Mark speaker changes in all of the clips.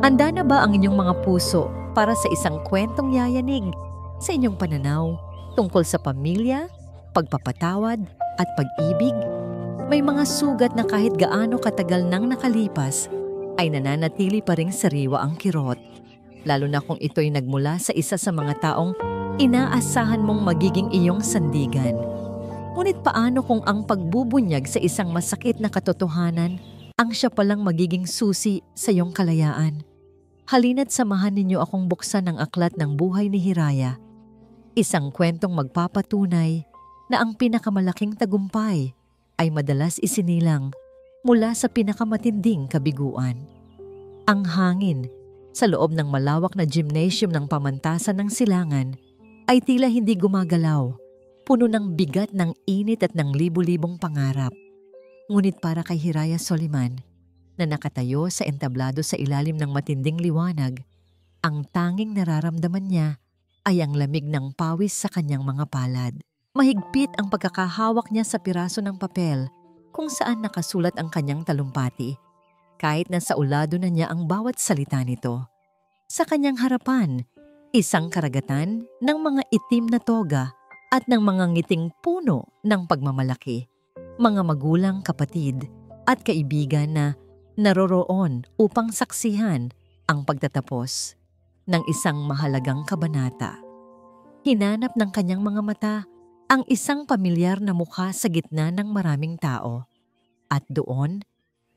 Speaker 1: Handa na ba ang inyong mga puso para sa isang kwentong yayanig sa inyong pananaw tungkol sa pamilya, pagpapatawad at pag-ibig? May mga sugat na kahit gaano katagal nang nakalipas ay nananatili pa ring sariwa ang kirot, lalo na kung ito'y nagmula sa isa sa mga taong inaasahan mong magiging iyong sandigan. Ngunit paano kung ang pagbubunyag sa isang masakit na katotohanan ang siya palang magiging susi sa iyong kalayaan? Halina't samahan ninyo akong buksan ang aklat ng buhay ni Hiraya, isang kwentong magpapatunay na ang pinakamalaking tagumpay ay madalas isinilang mula sa pinakamatinding kabiguan. Ang hangin sa loob ng malawak na gymnasium ng pamantasan ng silangan ay tila hindi gumagalaw, puno ng bigat ng init at ng libu-libong pangarap. Ngunit para kay Hiraya Soliman, na nakatayo sa entablado sa ilalim ng matinding liwanag, ang tanging nararamdaman niya ay ang lamig ng pawis sa kanyang mga palad. Mahigpit ang pagkakahawak niya sa piraso ng papel kung saan nakasulat ang kanyang talumpati, kahit na saulado na niya ang bawat salita nito. Sa kanyang harapan, isang karagatan ng mga itim na toga at ng mga ngiting puno ng pagmamalaki, mga magulang, kapatid at kaibigan na naroroon upang saksihan ang pagtatapos ng isang mahalagang kabanata. Hinanap ng kanyang mga mata ang isang pamilyar na mukha sa gitna ng maraming tao. At doon,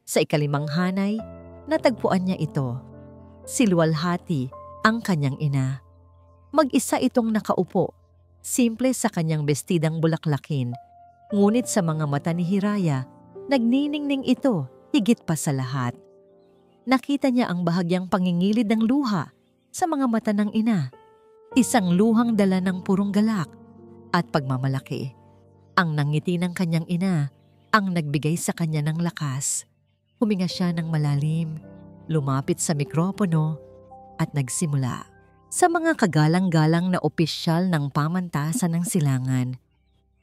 Speaker 1: sa ikalimang hanay, natagpuan niya ito. Si Luwalhati, ang kanyang ina. Mag-isa itong nakaupo, simple sa kanyang bestidang bulaklakin. Ngunit sa mga mata ni Hiraya, nagniningning ito higit pa sa lahat. Nakita niya ang bahagyang pangingilid ng luha sa mga mata ng ina. Isang luhang dala ng purong galak at pagmamalaki. Ang nangiti ng kanyang ina ang nagbigay sa kanya ng lakas. Huminga siya ng malalim, lumapit sa mikropono at nagsimula. Sa mga kagalang-galang na opisyal ng pamantasan ng silangan,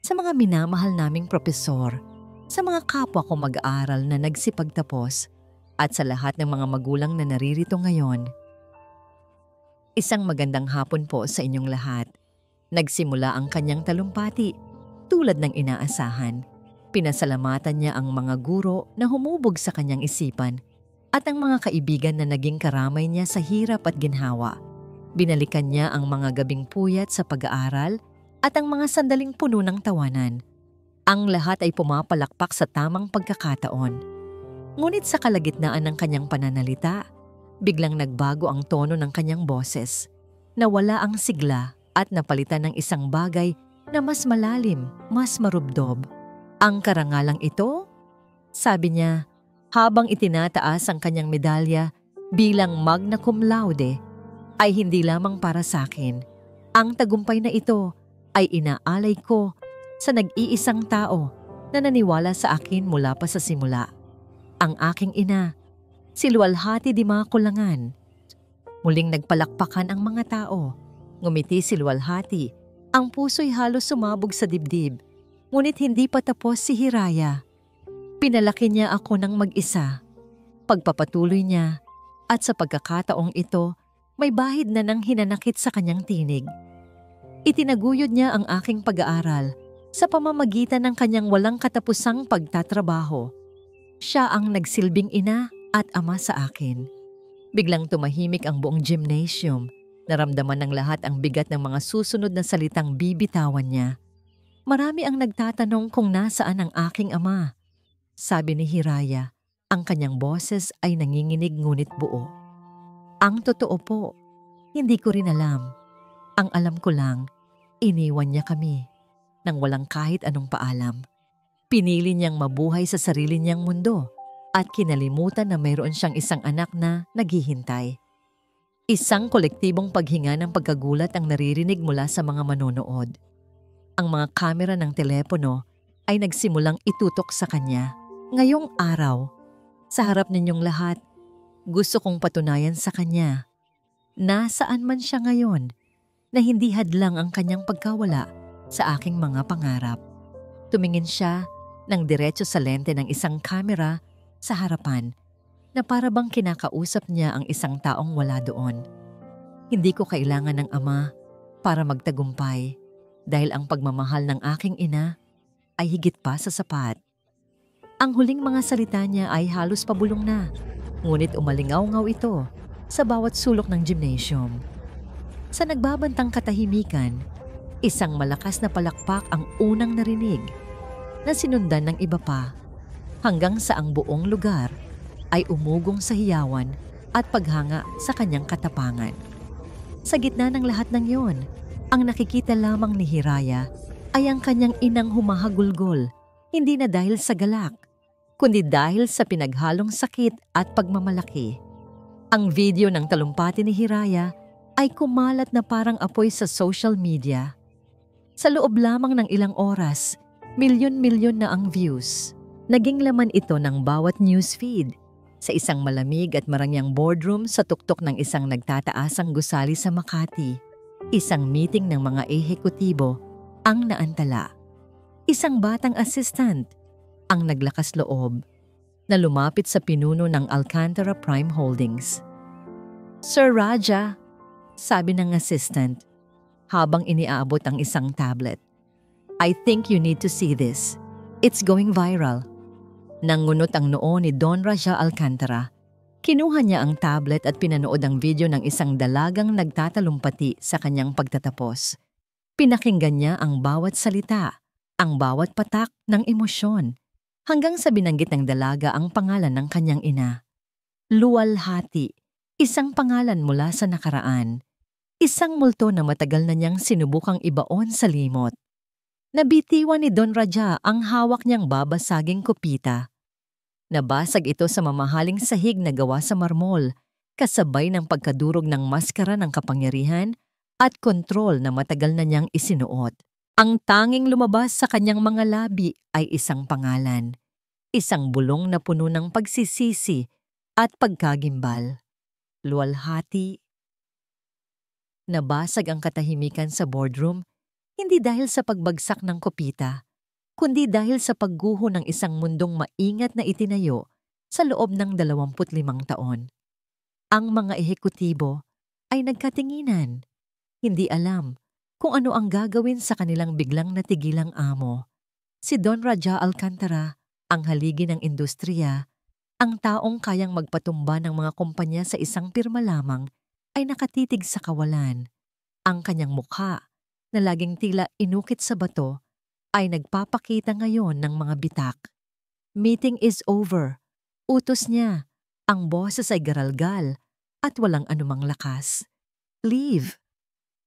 Speaker 1: sa mga minamahal naming propesor, sa mga kapwa ko mag-aaral na nagsipagtapos at sa lahat ng mga magulang na naririto ngayon. Isang magandang hapon po sa inyong lahat. Nagsimula ang kanyang talumpati tulad ng inaasahan. Pinasalamatan niya ang mga guro na humubog sa kanyang isipan at ang mga kaibigan na naging karamay niya sa hirap at ginhawa. Binalikan niya ang mga gabing puyat sa pag-aaral at ang mga sandaling puno ng tawanan. Ang lahat ay pumapalakpak sa tamang pagkakataon. Ngunit sa kalagitnaan ng kanyang pananalita, biglang nagbago ang tono ng kanyang boses. Nawala ang sigla at napalitan ng isang bagay na mas malalim, mas marubdob. Ang karangalang ito, sabi niya, habang itinataas ang kanyang medalya bilang magna cum laude, ay hindi lamang para sa akin. Ang tagumpay na ito ay inaalay ko sa nag-iisang tao na naniwala sa akin mula pa sa simula. Ang aking ina, si Luwalhati di Makulangan. Muling nagpalakpakan ang mga tao. Ngumiti si Luwalhati. Ang puso'y halos sumabog sa dibdib. Ngunit hindi pa tapos si Hiraya. Pinalaki niya ako ng mag-isa. Pagpapatuloy niya at sa pagkakataong ito, may bahid na nang hinanakit sa kanyang tinig. Itinaguyod niya ang aking pag-aaral sa pamamagitan ng kanyang walang katapusang pagtatrabaho. Siya ang nagsilbing ina at ama sa akin. Biglang tumahimik ang buong gymnasium. Naramdaman ng lahat ang bigat ng mga susunod na salitang bibitawan niya. Marami ang nagtatanong kung nasaan ang aking ama. Sabi ni Hiraya, ang kanyang boses ay nanginginig ngunit buo. Ang totoo po, hindi ko rin alam. Ang alam ko lang, iniwan niya kami nang walang kahit anong paalam. Pinili niyang mabuhay sa sarili niyang mundo at kinalimutan na mayroon siyang isang anak na naghihintay. Isang kolektibong paghinga ng pagkagulat ang naririnig mula sa mga manonood. Ang mga kamera ng telepono ay nagsimulang itutok sa kanya. Ngayong araw, sa harap ninyong lahat, gusto kong patunayan sa kanya. Nasaan man siya ngayon, na hindi hadlang ang kanyang pagkawala sa aking mga pangarap. Tumingin siya ng diretso sa lente ng isang kamera sa harapan. na para bang kinakausap niya ang isang taong wala doon. Hindi ko kailangan ng ama para magtagumpay dahil ang pagmamahal ng aking ina ay higit pa sa sapat. Ang huling mga salita niya ay halos pabulong na, ngunit umalingaw-ngaw ito sa bawat sulok ng gymnasium. Sa nagbabantang katahimikan, isang malakas na palakpak ang unang narinig na sinundan ng iba pa hanggang sa ang buong lugar ay umugong sa hiyawan at paghanga sa kanyang katapangan. Sa gitna ng lahat ng yon, ang nakikita lamang ni Hiraya ay ang kanyang inang humahagulgol, hindi na dahil sa galak, kundi dahil sa pinaghalong sakit at pagmamalaki. Ang video ng talumpati ni Hiraya ay kumalat na parang apoy sa social media. Sa loob lamang ng ilang oras, milyon-milyon na ang views. Naging laman ito ng bawat newsfeed sa isang malamig at marangyang boardroom sa tuktok ng isang nagtataasang gusali sa Makati. Isang meeting ng mga ehekutibo ang naantala. Isang batang assistant ang naglakas loob na lumapit sa pinuno ng Alcantara Prime Holdings. "Sir Raja," sabi ng assistant habang iniaabot ang isang tablet, "I think you need to see this. It's going viral." Nangunot ang noo ni Don Raja Alcantara. Kinuha niya ang tablet at pinanood ang video ng isang dalagang nagtatalumpati sa kanyang pagtatapos. Pinakinggan niya ang bawat salita, ang bawat patak ng emosyon, hanggang sa binanggit ng dalaga ang pangalan ng kanyang ina. Luwalhati, isang pangalan mula sa nakaraan. Isang multo na matagal na niyang sinubukang ibaon sa limot. Nabitiwan ni Don Raja ang hawak niyang babasaging kopita. Nabasag ito sa mamahaling sahig na gawa sa marmol, kasabay ng pagkadurog ng maskara ng kapangyarihan at kontrol na matagal na niyang isinuot. Ang tanging lumabas sa kanyang mga labi ay isang pangalan, isang bulong na puno ng pagsisisi at pagkagimbal. Luwalhati. Nabasag ang katahimikan sa boardroom, hindi dahil sa pagbagsak ng kopita, kundi dahil sa pagguho ng isang mundong maingat na itinayo sa loob ng 25 taon. Ang mga ehekutibo ay nagkatinginan, hindi alam kung ano ang gagawin sa kanilang biglang natigilang amo. Si Don Raja Alcantara, ang haligi ng industriya, ang taong kayang magpatumba ng mga kumpanya sa isang pirma lamang, ay nakatitig sa kawalan. Ang kanyang mukha, na laging tila inukit sa bato, ay nagpapakita ngayon ng mga bitak. "Meeting is over." Utos niya. Ang boses ay garalgal at walang anumang lakas. "Leave."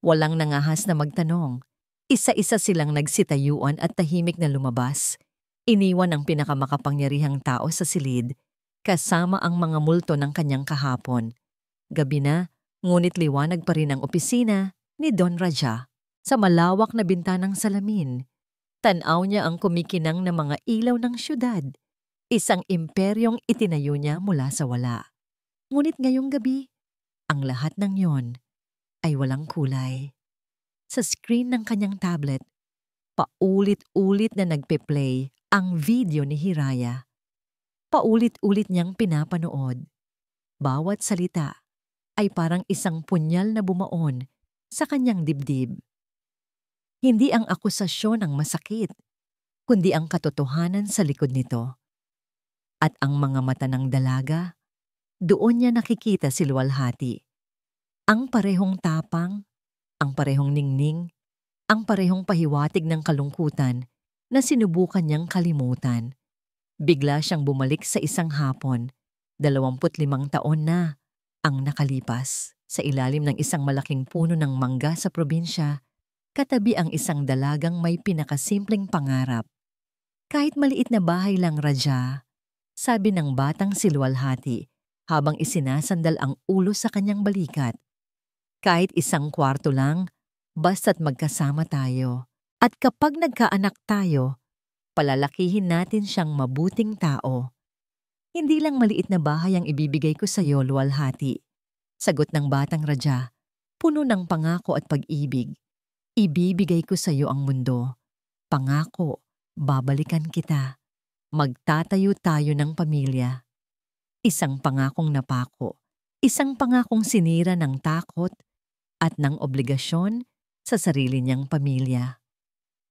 Speaker 1: Walang nangahas na magtanong. Isa-isa silang nagsitayuan at tahimik na lumabas. Iniwan ang pinakamakapangyarihang tao sa silid, kasama ang mga multo ng kanyang kahapon. Gabi na, ngunit liwanag pa rin ang opisina ni Don Raja. Sa malawak na bintanang salamin, tanaw niya ang kumikinang na mga ilaw ng syudad. Isang imperyong itinayo niya mula sa wala. Ngunit ngayong gabi, ang lahat ng yon ay walang kulay. Sa screen ng kanyang tablet, paulit-ulit na nagpe-play ang video ni Hiraya. Paulit-ulit niyang pinapanood. Bawat salita ay parang isang punyal na bumaon sa kanyang dibdib. Hindi ang akusasyon ang masakit, kundi ang katotohanan sa likod nito. At ang mga mata ng dalaga, doon niya nakikita si Luwalhati. Ang parehong tapang, ang parehong ningning, ang parehong pahiwatig ng kalungkutan na sinubukan niyang kalimutan. Bigla siyang bumalik sa isang hapon, 25 taon na ang nakalipas. Sa ilalim ng isang malaking puno ng mangga sa probinsya, katabi ang isang dalagang may pinakasimpleng pangarap. "Kahit maliit na bahay lang, Raja," sabi ng batang si Luwalhati habang isinasandal ang ulo sa kanyang balikat. "Kahit isang kwarto lang, basta't magkasama tayo. At kapag nagkaanak tayo, palalakihin natin siyang mabuting tao. Hindi lang maliit na bahay ang ibibigay ko sa iyo, Luwalhati," sagot ng batang Raja, puno ng pangako at pag-ibig. "Ibibigay ko sa iyo ang mundo. Pangako, babalikan kita. Magtatayo tayo ng pamilya." Isang pangakong napako, isang pangakong sinira ng takot at ng obligasyon sa sarili niyang pamilya.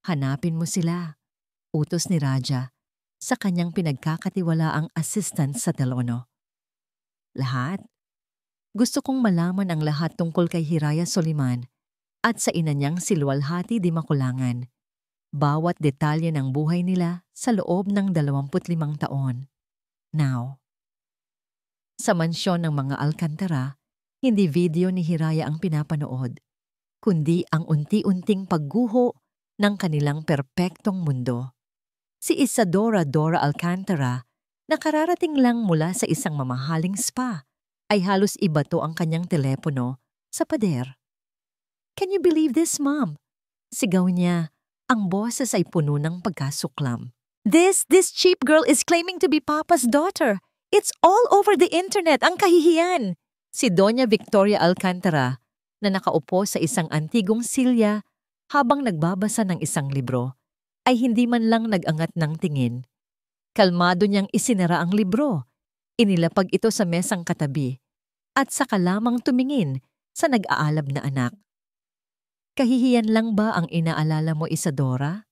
Speaker 1: Hanapin mo sila, utos ni Raja sa kanyang pinagkakatiwalaang assistant sa telono. Lahat? Gusto kong malaman ang lahat tungkol kay Hiraya Soliman at sa ina niyang si Luwalhati di Makulangan. Bawat detalye ng buhay nila sa loob ng 25 taon. Now, sa mansyon ng mga Alcantara, hindi video ni Hiraya ang pinapanood, kundi ang unti-unting pagguho ng kanilang perpektong mundo. Si Isadora Dora Alcantara, na kararating lang mula sa isang mamahaling spa, ay halos ibato ang kanyang telepono sa pader. "Can you believe this, Mom?" Sigaw niya. Ang boses ay puno ng pagkasuklam. This cheap girl is claiming to be Papa's daughter. It's all over the internet, ang kahihiyan." Si Doña Victoria Alcantara, na nakaupo sa isang antigong silya habang nagbabasa ng isang libro, ay hindi man lang nag-angat ng tingin. Kalmado niyang isinara ang libro, inilapag ito sa mesang katabi, at saka lamang tumingin sa nag-aalab na anak. "Kahihiyan lang ba ang inaalala mo, Isadora?"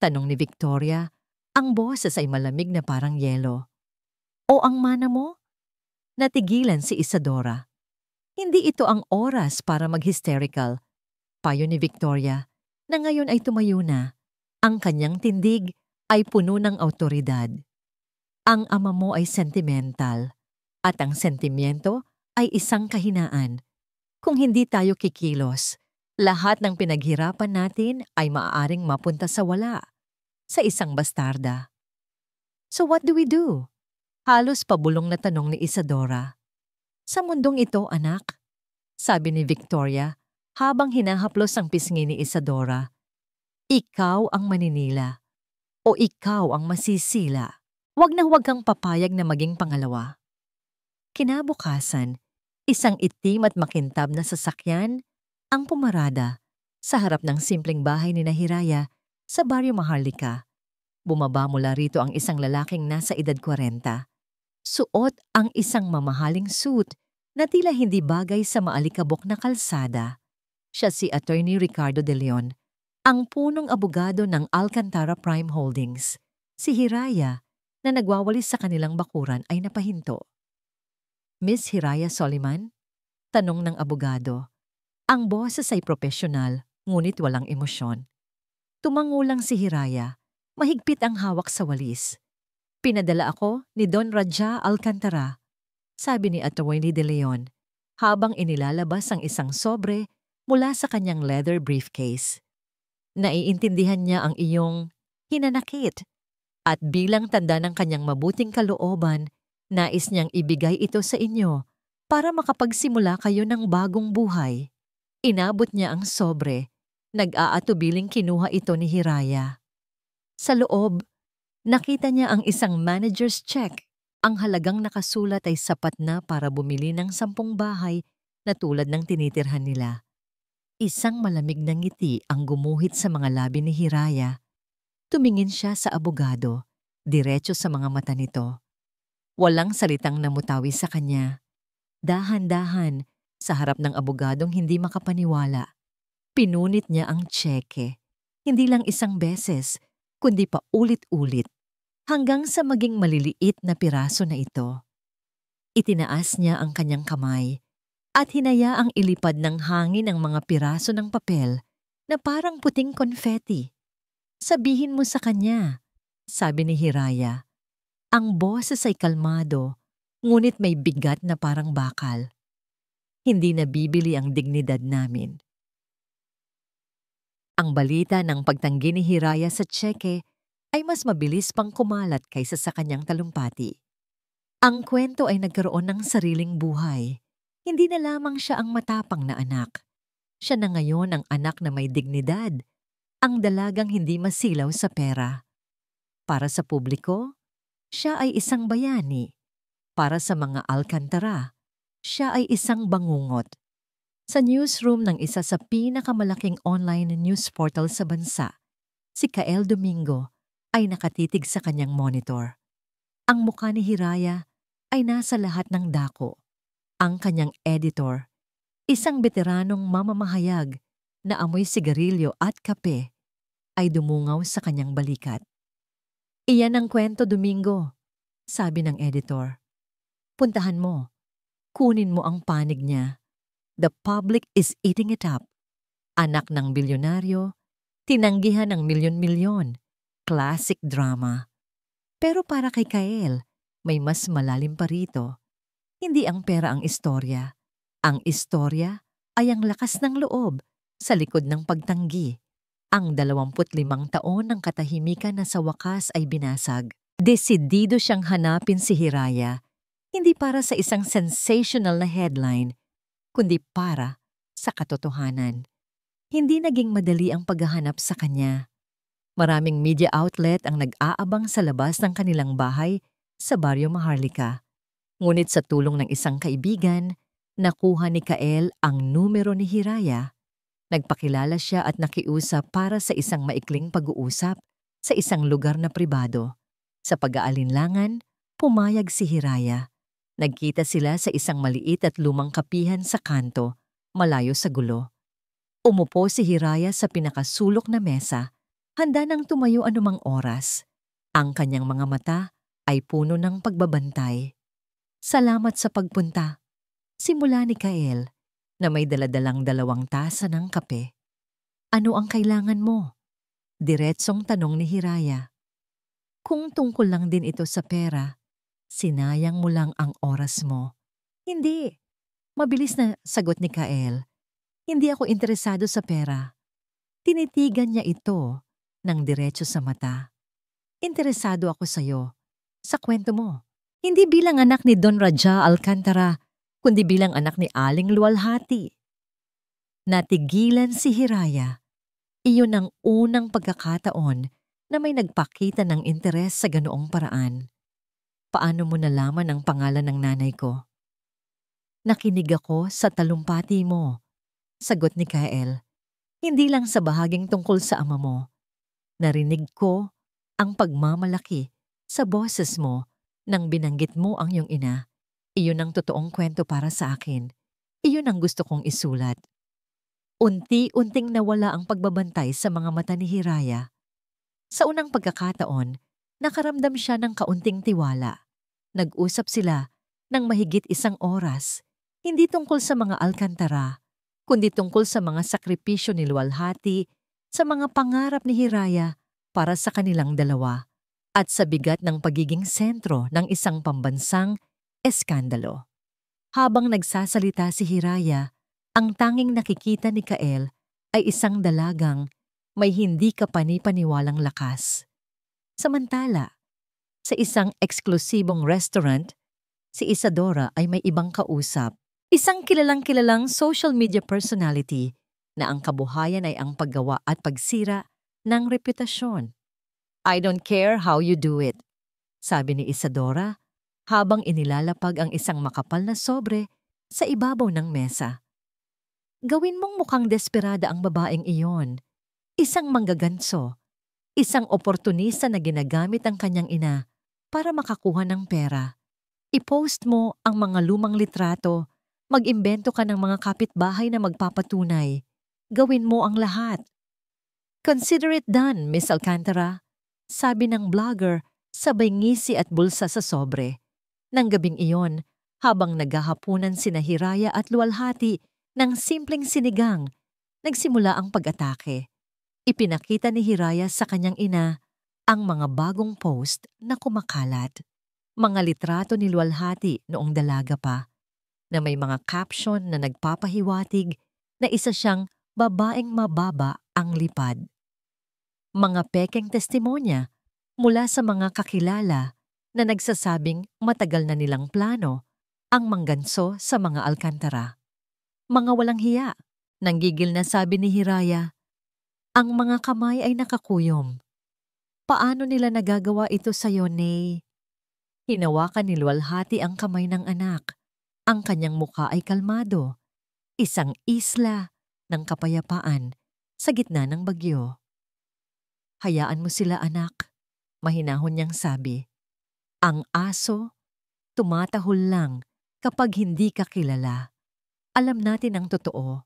Speaker 1: Tanong ni Victoria, ang boses ay malamig na parang yelo. "O ang mana mo?" Natigilan si Isadora. Hindi ito ang oras para mag-hysterical. Payo ni Victoria, na ngayon ay tumayo na. Ang kanyang tindig ay puno ng awtoridad. "Ang ama mo ay sentimental, at ang sentimiento ay isang kahinaan. Kung hindi tayo kikilos, lahat ng pinaghirapan natin ay maaaring mapunta sa wala, sa isang bastarda." "So what do we do?" Halos pabulong na tanong ni Isadora. "Sa mundong ito, anak," sabi ni Victoria habang hinahaplos ang pisngi ni Isadora, "ikaw ang maninila o ikaw ang masisila. Huwag na huwag kang papayag na maging pangalawa." Kinabukasan, isang itim at makintab na sasakyan ang pumarada sa harap ng simpleng bahay ni Hiraya sa Barrio Maharlika. Bumaba mula rito ang isang lalaking nasa edad 40. Suot ang isang mamahaling suit na tila hindi bagay sa maalikabok na kalsada. Siya si Attorney Ricardo De Leon, ang punong abogado ng Alcantara Prime Holdings. Si Hiraya, na nagwawalis sa kanilang bakuran, ay napahinto. "Miss Hiraya Soliman?" tanong ng abogado. Ang boses ay propesyonal, ngunit walang emosyon. Tumango lang si Hiraya, mahigpit ang hawak sa walis. "Pinadala ako ni Don Raja Alcantara," sabi ni Attorney De Leon, habang inilalabas ang isang sobre mula sa kanyang leather briefcase. "Naiintindihan niya ang iyong hinanakit, at bilang tanda ng kanyang mabuting kalooban, nais niyang ibigay ito sa inyo para makapagsimula kayo ng bagong buhay." Inabot niya ang sobre. Nag-aatubiling kinuha ito ni Hiraya. Sa loob, nakita niya ang isang manager's check. Ang halagang nakasulat ay sapat na para bumili ng 10 bahay na tulad ng tinitirhan nila. Isang malamig na ngiti ang gumuhit sa mga labi ni Hiraya. Tumingin siya sa abogado, diretso sa mga mata nito. Walang salitang namutawi sa kanya. Dahan-dahan, sa harap ng abogadong hindi makapaniwala, pinunit niya ang tseke. Hindi lang isang beses, kundi pa ulit-ulit, hanggang sa maging maliliit na piraso na ito. Itinaas niya ang kanyang kamay at hinayaang ilipad ng hangin ang mga piraso ng papel na parang puting konfeti. "Sabihin mo sa kanya," sabi ni Hiraya. Ang boses ay kalmado, ngunit may bigat na parang bakal. "Hindi nabibili ang dignidad namin." Ang balita ng pagtanggi ni Hiraya sa tseke ay mas mabilis pang kumalat kaysa sa kanyang talumpati. Ang kwento ay nagkaroon ng sariling buhay. Hindi na lamang siya ang matapang na anak. Siya na ngayon ang anak na may dignidad, ang dalagang hindi masilaw sa pera. Para sa publiko, siya ay isang bayani. Para sa mga Alcantara, siya ay isang bangungot. Sa newsroom ng isa sa pinakamalaking online news portal sa bansa, si Kael Domingo ay nakatitig sa kanyang monitor. Ang mukha ni Hiraya ay nasa lahat ng dako. Ang kanyang editor, isang veteranong mamamahayag na amoy sigarilyo at kape, ay dumungaw sa kanyang balikat. "Iyan ang kwento, Domingo," sabi ng editor. "Puntahan mo. Kunin mo ang panig niya. The public is eating it up. Anak ng bilyonaryo, tinanggihan ng milyon-milyon. Classic drama. Pero para kay Kael, may mas malalim pa rito. Hindi ang pera ang istorya. Ang istorya ay ang lakas ng loob sa likod ng pagtanggi. Ang 25 taon ng katahimikan na sa wakas ay binasag. Desidido siyang hanapin si Hiraya, hindi para sa isang sensational na headline, kundi para sa katotohanan. Hindi naging madali ang paghahanap sa kanya. Maraming media outlet ang nag-aabang sa labas ng kanilang bahay sa Barrio Maharlika. Ngunit sa tulong ng isang kaibigan, nakuha ni Kael ang numero ni Hiraya. Nagpakilala siya at nakiusap para sa isang maikling pag-uusap sa isang lugar na pribado. Sa pag-aalinlangan, pumayag si Hiraya. Nagkita sila sa isang maliit at lumang kapihan sa kanto, malayo sa gulo. Umupo si Hiraya sa pinakasulok na mesa, handa nang tumayo anumang oras. Ang kanyang mga mata ay puno ng pagbabantay. "Salamat sa pagpunta," simula ni Kael, na may daladalang 2 tasa ng kape. "Ano ang kailangan mo?" Diretsong tanong ni Hiraya. "Kung tungkol lang din ito sa pera, sinayang mo lang ang oras mo." "Hindi," mabilis na sagot ni Kael. "Hindi ako interesado sa pera." Tinitigan niya ito ng diretso sa mata. "Interesado ako sa'yo, sa kwento mo. Hindi bilang anak ni Don Raja Alcantara, kundi bilang anak ni Aling Luwalhati." Natigilan si Hiraya. Iyon ang unang pagkakataon na may nagpakita ng interes sa ganoong paraan. "Paano mo nalaman ang pangalan ng nanay ko?" "Nakinig ako sa talumpati mo," sagot ni Kael. "Hindi lang sa bahaging tungkol sa ama mo. Narinig ko ang pagmamalaki sa boses mo nang binanggit mo ang iyong ina. Iyon ang totoong kwento para sa akin. Iyon ang gusto kong isulat." Unti-unting nawala ang pagbabantay sa mga mata ni Hiraya. Sa unang pagkakataon, nakaramdam siya ng kaunting tiwala. Nag-usap sila ng mahigit 1 oras, hindi tungkol sa mga Alcantara, kundi tungkol sa mga sakripisyo ni Luwalhati, sa mga pangarap ni Hiraya para sa kanilang dalawa, at sa bigat ng pagiging sentro ng isang pambansang eskandalo. Habang nagsasalita si Hiraya, ang tanging nakikita ni Kael ay isang dalagang may hindi kapani-paniwalang lakas. Samantala, sa isang eksklusibong restaurant, si Isadora ay may ibang kausap. Isang kilalang-kilalang social media personality na ang kabuhayan ay ang paggawa at pagsira ng reputasyon. "I don't care how you do it," sabi ni Isadora habang inilalapag ang isang makapal na sobre sa ibabaw ng mesa. "Gawin mong mukhang desperada ang babaeng iyon. Isang manggaganso. Isang oportunista na ginagamit ang kanyang ina para makakuha ng pera. I-post mo ang mga lumang litrato. Mag-imbento ka ng mga kapitbahay na magpapatunay. Gawin mo ang lahat." "Consider it done, Miss Alcantara," sabi ng blogger sabay ngisi at bulsa sa sobre. Nang gabing iyon, habang naghahapunan sina Hiraya at Luwalhati ng simpleng sinigang, nagsimula ang pag-atake. Ipinakita ni Hiraya sa kanyang ina ang mga bagong post na kumakalat. Mga litrato ni Luwalhati noong dalaga pa, na may mga caption na nagpapahiwatig na isa siyang babaeng mababa ang lipad. Mga pekeng testimonya mula sa mga kakilala na nagsasabing matagal na nilang plano ang mangganso sa mga Alcantara. Mga walang hiya, nanggigil na sabi ni Hiraya. Ang mga kamay ay nakakuyom. "Paano nila nagagawa ito sa'yo, Nay?" Hinawakan ni Luwalhati ang kamay ng anak. Ang kanyang mukha ay kalmado. Isang isla ng kapayapaan sa gitna ng bagyo. "Hayaan mo sila, anak," mahinahon niyang sabi. "Ang aso tumatahol lang kapag hindi ka kilala. Alam natin ang totoo.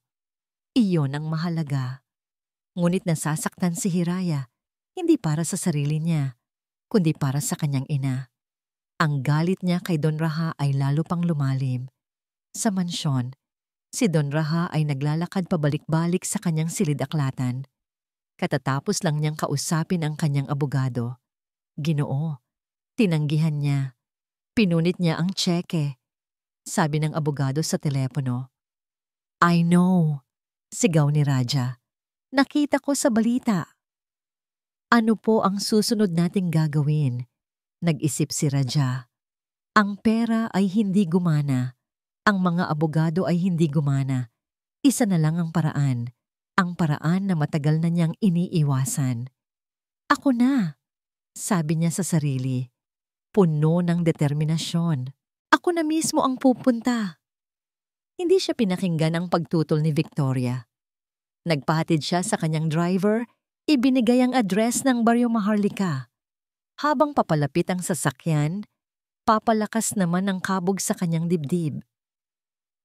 Speaker 1: Iyon ang mahalaga. Ngunit nasasaktan si Hiraya, hindi para sa sarili niya, kundi para sa kanyang ina. Ang galit niya kay Don Raha ay lalo pang lumalim. Sa mansyon, si Don Raha ay naglalakad pabalik-balik sa kanyang silid-aklatan. Katatapos lang niyang kausapin ang kanyang abogado. Ginoo, tinanggihan niya. Pinunit niya ang tseke. Sabi ng abogado sa telepono. I know, sigaw ni Raja. Nakita ko sa balita. Ano po ang susunod nating gagawin? Nag-isip si Raja. Ang pera ay hindi gumana. Ang mga abogado ay hindi gumana. Isa na lang ang paraan. Ang paraan na matagal na niyang iniiwasan. Ako na, sabi niya sa sarili. Puno ng determinasyon. Ako na mismo ang pupunta. Hindi siya pinakinggan ang pagtutol ni Victoria. Nagpahatid siya sa kanyang driver, ibinigay ang address ng Baryo Maharlika. Habang papalapit ang sasakyan, papalakas naman ang kabog sa kanyang dibdib.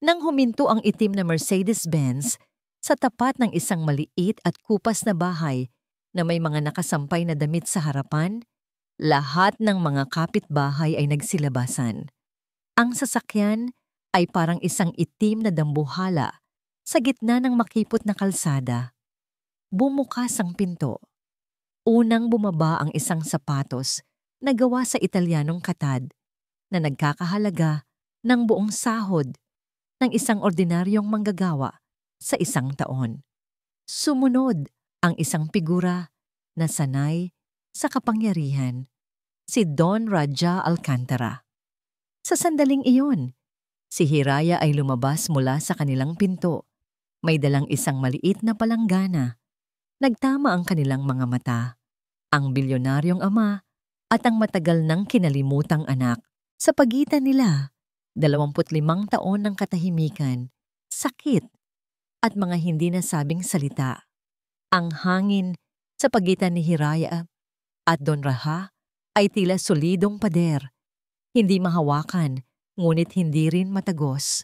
Speaker 1: Nang huminto ang itim na Mercedes-Benz sa tapat ng isang maliit at kupas na bahay na may mga nakasampay na damit sa harapan, lahat ng mga kapitbahay ay nagsilabasan. Ang sasakyan ay parang isang itim na dambuhala sa gitna ng makipot na kalsada. Bumukas ang pinto. Unang bumaba ang isang sapatos na gawa sa Italianong katad na nagkakahalaga ng buong sahod ng isang ordinaryong manggagawa sa isang taon. Sumunod ang isang figura na sanay sa kapangyarihan, si Don Raja Alcantara. Sa sandaling iyon, si Hiraya ay lumabas mula sa kanilang pinto. May dalang isang maliit na palanggana. Nagtama ang kanilang mga mata, ang bilyonaryong ama at ang matagal nang kinalimutang anak. Sa pagitan nila, 25 taon ng katahimikan, sakit, at mga hindi nasabing salita. Ang hangin sa pagitan ni Hiraya at Don Raha ay tila solidong pader, hindi mahawakan, ngunit hindi rin matagos.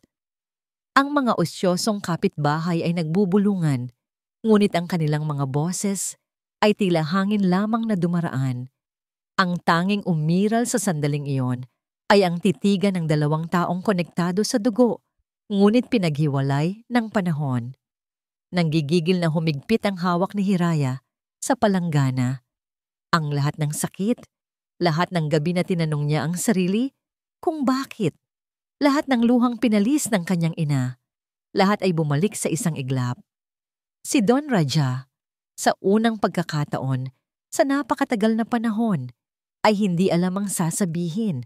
Speaker 1: Ang mga osyosong kapitbahay ay nagbubulungan, ngunit ang kanilang mga boses ay tila hangin lamang na dumaraan. Ang tanging umiral sa sandaling iyon ay ang titigan ng 2 taong konektado sa dugo, ngunit pinaghiwalay ng panahon. Nanggigigil na humigpit ang hawak ni Hiraya sa palanggana. Ang lahat ng sakit, lahat ng gabi na tinanong niya ang sarili kung bakit. Lahat ng luhang pinalis ng kanyang ina, lahat ay bumalik sa isang iglap. Si Don Raja, sa unang pagkakataon, sa napakatagal na panahon, ay hindi alam ang sasabihin.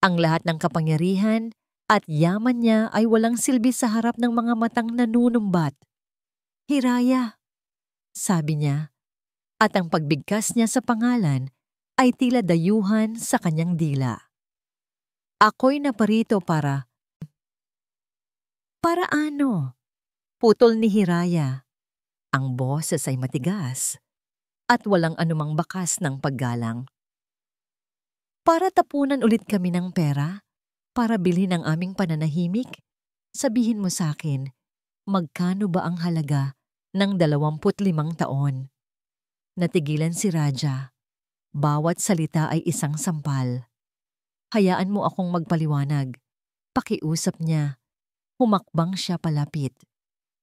Speaker 1: Ang lahat ng kapangyarihan at yaman niya ay walang silbi sa harap ng mga matang nanunumbat. Hiraya, sabi niya, at ang pagbigkas niya sa pangalan ay tila dayuhan sa kanyang dila. Ako'y naparito para... Para ano? Putol ni Hiraya. Ang boses ay matigas at walang anumang bakas ng paggalang. Para tapunan ulit kami ng pera? Para bilhin ang aming pananahimik? Sabihin mo sa akin, magkano ba ang halaga ng 25 taon? Natigilan si Raja. Bawat salita ay isang sampal. Hayaan mo akong magpaliwanag. Pakiusap niya. Humakbang siya palapit.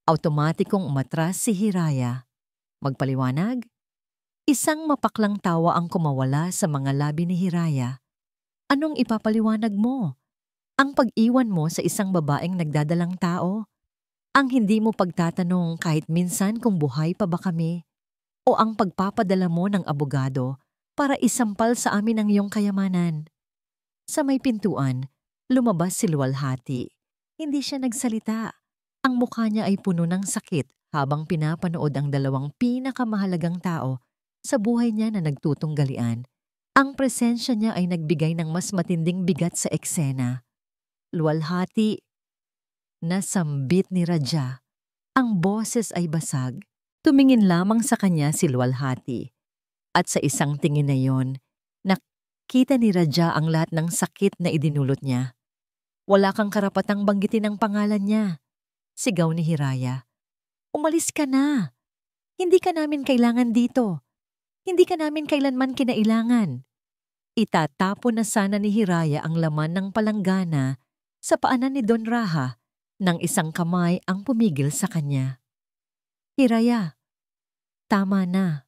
Speaker 1: Automatikong umatras si Hiraya. Magpaliwanag? Isang mapaklang tawa ang kumawala sa mga labi ni Hiraya. Anong ipapaliwanag mo? Ang pag-iwan mo sa isang babaeng nagdadalang tao? Ang hindi mo pagtatanong kahit minsan kung buhay pa ba kami? O ang pagpapadala mo ng abogado para isampal sa amin ang iyong kayamanan? Sa may pintuan, lumabas si Luwalhati. Hindi siya nagsalita. Ang mukha niya ay puno ng sakit habang pinapanood ang 2 pinakamahalagang tao sa buhay niya na nagtutunggalian. Ang presensya niya ay nagbigay ng mas matinding bigat sa eksena. Luwalhati, nasambit ni Raja. Ang boses ay basag. Tumingin lamang sa kanya si Luwalhati. At sa isang tingin na yon, Nakita ni Raja ang lahat ng sakit na idinulot niya. Wala kang karapatang banggitin ang pangalan niya. Sigaw ni Hiraya. Umalis ka na. Hindi ka namin kailangan dito. Hindi ka namin kailanman kinailangan. Itatapon na sana ni Hiraya ang laman ng palanggana sa paanan ni Don Raha nang isang kamay ang pumigil sa kanya. Hiraya, tama na.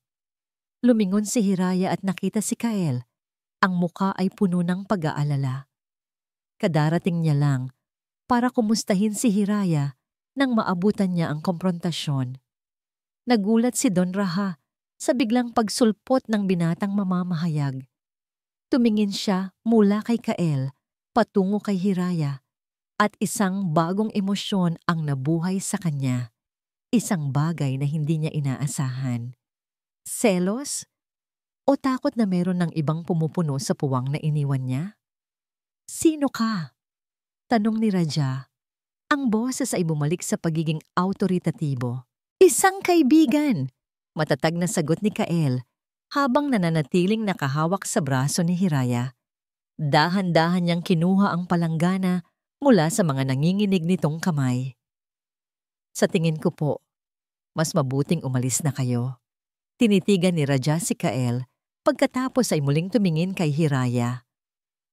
Speaker 1: Lumingon si Hiraya at nakita si Kael. Ang muka ay puno ng pag-aalala. Kadarating niya lang para kumustahin si Hiraya nang maabutan niya ang komprontasyon. Nagulat si Don Raha sa biglang pagsulpot ng binatang mamamahayag. Tumingin siya mula kay Kael patungo kay Hiraya at isang bagong emosyon ang nabuhay sa kanya. Isang bagay na hindi niya inaasahan. Selos? O takot na meron ng ibang pumupuno sa puwang na iniwan niya? Sino ka? Tanong ni Raja. Ang boses ay bumalik sa pagiging autoritatibo. Isang kaibigan! Matatag na sagot ni Kael habang nananatiling nakahawak sa braso ni Hiraya. Dahan-dahan niyang kinuha ang palanggana mula sa mga nanginginig nitong kamay. Sa tingin ko po, mas mabuting umalis na kayo. Tinitigan ni Raja si Kael pagkatapos ay muling tumingin kay Hiraya.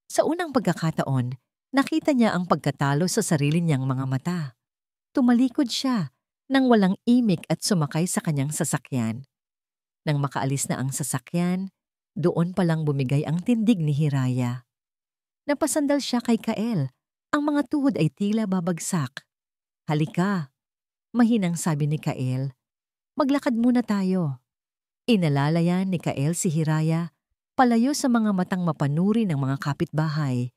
Speaker 1: Sa unang pagkakataon, nakita niya ang pagkatalo sa sarili niyang mga mata. Tumalikod siya nang walang imik at sumakay sa kanyang sasakyan. Nang makaalis na ang sasakyan, doon palang bumigay ang tindig ni Hiraya. Napasandal siya kay Kael. Ang mga tuhod ay tila babagsak. Halika, mahinang sabi ni Kael. Maglakad muna tayo. Inalalayan ni Kael si Hiraya palayo sa mga matang mapanuri ng mga kapitbahay.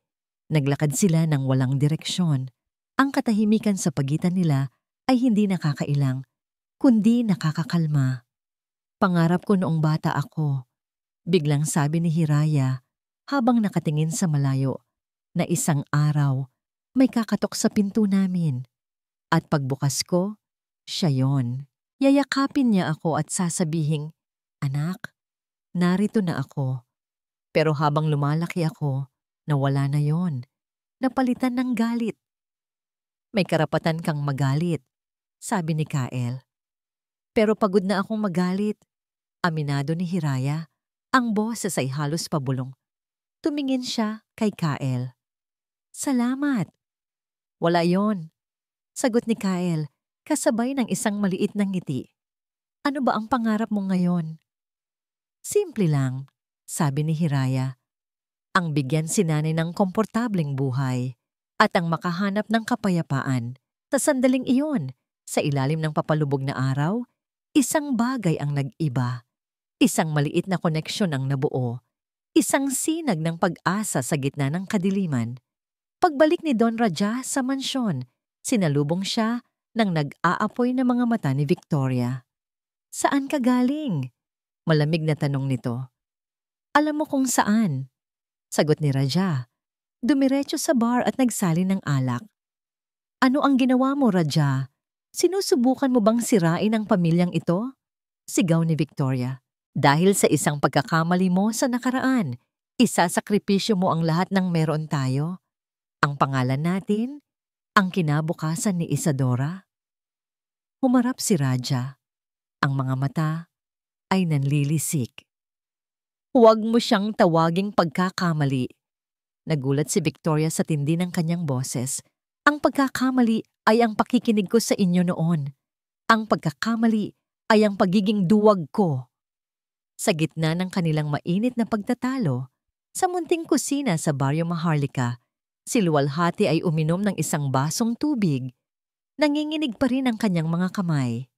Speaker 1: Naglakad sila ng walang direksyon. Ang katahimikan sa pagitan nila ay hindi nakakailang, kundi nakakakalma. Pangarap ko noong bata ako, biglang sabi ni Hiraya habang nakatingin sa malayo, na isang araw may kakatok sa pinto namin. At pagbukas ko, siya yon. Yayakapin niya ako at sasabihing, Anak, narito na ako. Pero habang lumalaki ako, nawala na yon. Napalitan ng galit. May karapatan kang magalit, sabi ni Kael. Pero pagod na akong magalit, aminado ni Hiraya. Ang boses ay halos pabulong. Tumingin siya kay Kael. Salamat. Wala yon, sagot ni Kael, kasabay ng isang maliit na ngiti. Ano ba ang pangarap mo ngayon? Simple lang, sabi ni Hiraya. Ang bigyan si nanay ng komportableng buhay at ang makahanap ng kapayapaan. Sa sandaling iyon, sa ilalim ng papalubog na araw, isang bagay ang nag-iba. Isang maliit na koneksyon ang nabuo. Isang sinag ng pag-asa sa gitna ng kadiliman. Pagbalik ni Don Raja sa mansyon, sinalubong siya ng nag-aapoy na mga mata ni Victoria. Saan ka galing? Malamig na tanong nito. Alam mo kung saan? Sagot ni Raja. Dumiretso sa bar at nagsali ng alak. Ano ang ginawa mo, Raja? Sinusubukan mo bang sirain ang pamilyang ito? Sigaw ni Victoria. Dahil sa isang pagkakamali mo sa nakaraan, isasakripisyo mo ang lahat ng meron tayo. Ang pangalan natin, ang kinabukasan ni Isadora. Humarap si Raja. Ang mga mata ay nanlilisik. Huwag mo siyang tawaging pagkakamali. Nagulat si Victoria sa tindi ng kanyang boses. Ang pagkakamali ay ang pakikinig ko sa inyo noon. Ang pagkakamali ay ang pagiging duwag ko. Sa gitna ng kanilang mainit na pagtatalo, sa munting kusina sa Barrio Maharlika, si Luwalhati ay uminom ng isang basong tubig. Nanginginig pa rin ang kanyang mga kamay.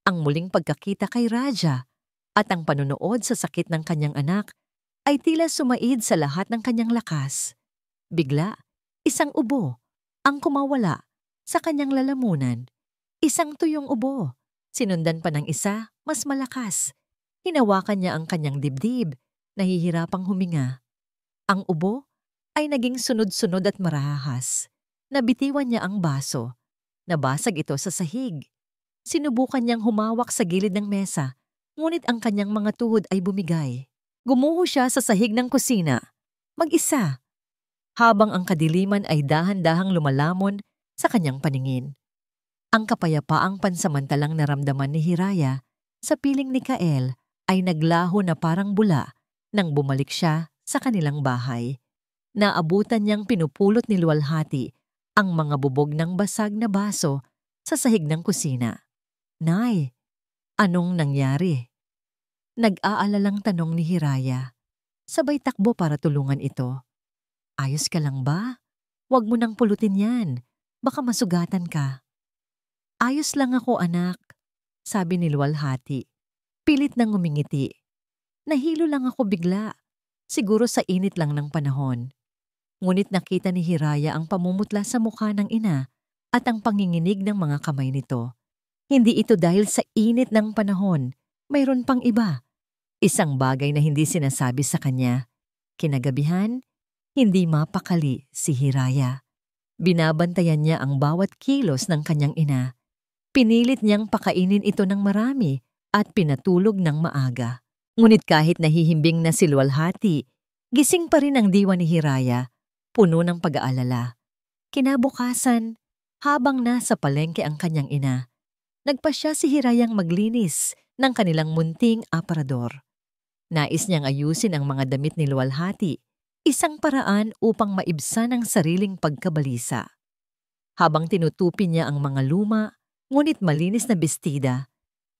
Speaker 1: Ang muling pagkakita kay Raja at ang panonood sa sakit ng kanyang anak ay tila sumaid sa lahat ng kanyang lakas. Bigla, isang ubo ang kumawala sa kanyang lalamunan. Isang tuyong ubo, sinundan pa ng isa, mas malakas. Hinawakan niya ang kanyang dibdib, nahihirapang huminga. Ang ubo ay naging sunod-sunod at marahas. Nabitiwan niya ang baso. Nabasag ito sa sahig. Sinubukan niyang humawak sa gilid ng mesa, ngunit ang kanyang mga tuhod ay bumigay. Gumuho siya sa sahig ng kusina mag-isa, habang ang kadiliman ay dahan-dahang lumalamon sa kanyang paningin. Ang kapayapaang pansamantalang naramdaman ni Hiraya sa piling ni Kael ay naglaho na parang bula nang bumalik siya sa kanilang bahay. Naabutan niyang pinupulot ni Luwalhati ang mga bubog ng basag na baso sa sahig ng kusina. "Nay, anong nangyari?" Nag-aalalang tanong ni Hiraya. Sabay takbo para tulungan ito. "Ayos ka lang ba? Huwag mo nang pulutin yan. Baka masugatan ka." "Ayos lang ako, anak," sabi ni Luwalhati. Pilit nang ngumingiti. "Nahilo lang ako bigla. Siguro sa init lang ng panahon." Ngunit nakita ni Hiraya ang pamumutla sa mukha ng ina at ang panginginig ng mga kamay nito. Hindi ito dahil sa init ng panahon. Mayroon pang iba. Isang bagay na hindi sinasabi sa kanya. Kinagabihan, hindi mapakali si Hiraya. Binabantayan niya ang bawat kilos ng kanyang ina. Pinilit niyang pakainin ito ng marami at pinatulog ng maaga. Ngunit kahit nahihimbing na si Luwalhati, gising pa rin ang diwa ni Hiraya, puno ng pag-aalala. Kinabukasan, habang nasa palengke ang kanyang ina, nagpasya si Hirayang maglinis ng kanilang munting aparador. Nais niyang ayusin ang mga damit ni Luwalhati, isang paraan upang maibsan ang sariling pagkabalisa. Habang tinutupi niya ang mga luma, ngunit malinis na bestida,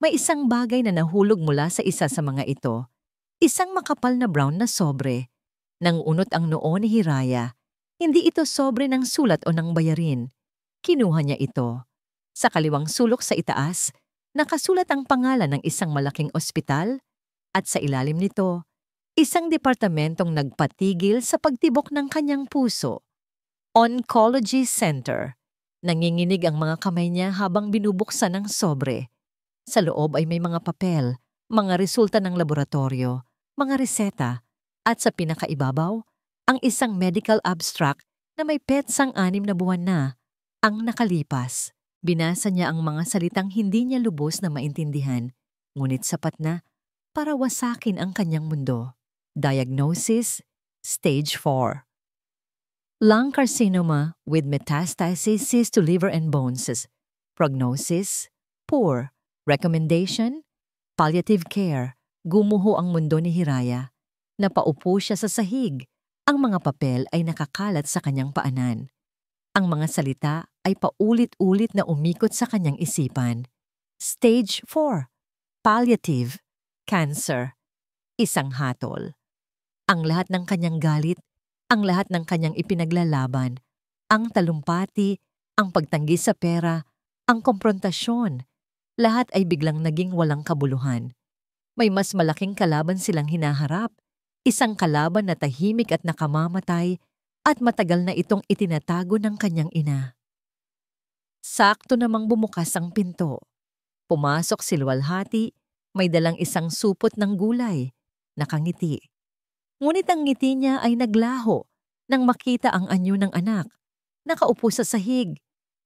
Speaker 1: may isang bagay na nahulog mula sa isa sa mga ito, isang makapal na brown na sobre. Nang unot ang noo ni Hiraya, hindi ito sobre ng sulat o ng bayarin. Kinuha niya ito. Sa kaliwang sulok sa itaas, nakasulat ang pangalan ng isang malaking ospital at sa ilalim nito, isang departamentong nagpatigil sa pagtibok ng kanyang puso. Oncology Center. Nanginginig ang mga kamay niya habang binubuksan ang sobre. Sa loob ay may mga papel, mga resulta ng laboratorio, mga reseta, at sa pinakaibabaw, ang isang medical abstract na may petsang 6 na buwan na ang nakalipas. Binasa niya ang mga salitang hindi niya lubos na maintindihan, ngunit sapat na para wasakin ang kanyang mundo. Diagnosis, Stage 4. Lung carcinoma with metastasis to liver and bones. Prognosis, poor. Recommendation, palliative care. Gumuho ang mundo ni Hiraya. Napaupo siya sa sahig. Ang mga papel ay nakakalat sa kanyang paanan. Ang mga salita ay paulit-ulit na umikot sa kanyang isipan. Stage 4. Palliative. Cancer. Isang hatol. Ang lahat ng kanyang galit, ang lahat ng kanyang ipinaglalaban, ang talumpati, ang pagtanggi sa pera, ang komprontasyon, lahat ay biglang naging walang kabuluhan. May mas malaking kalaban silang hinaharap. Isang kalaban na tahimik at nakamamatay at matagal na itong itinatago ng kanyang ina. Sakto namang bumukas ang pinto. Pumasok si Luwalhati, may dalang isang supot ng gulay, nakangiti. Ngunit ang ngiti niya ay naglaho nang makita ang anyo ng anak. Nakaupo sa sahig,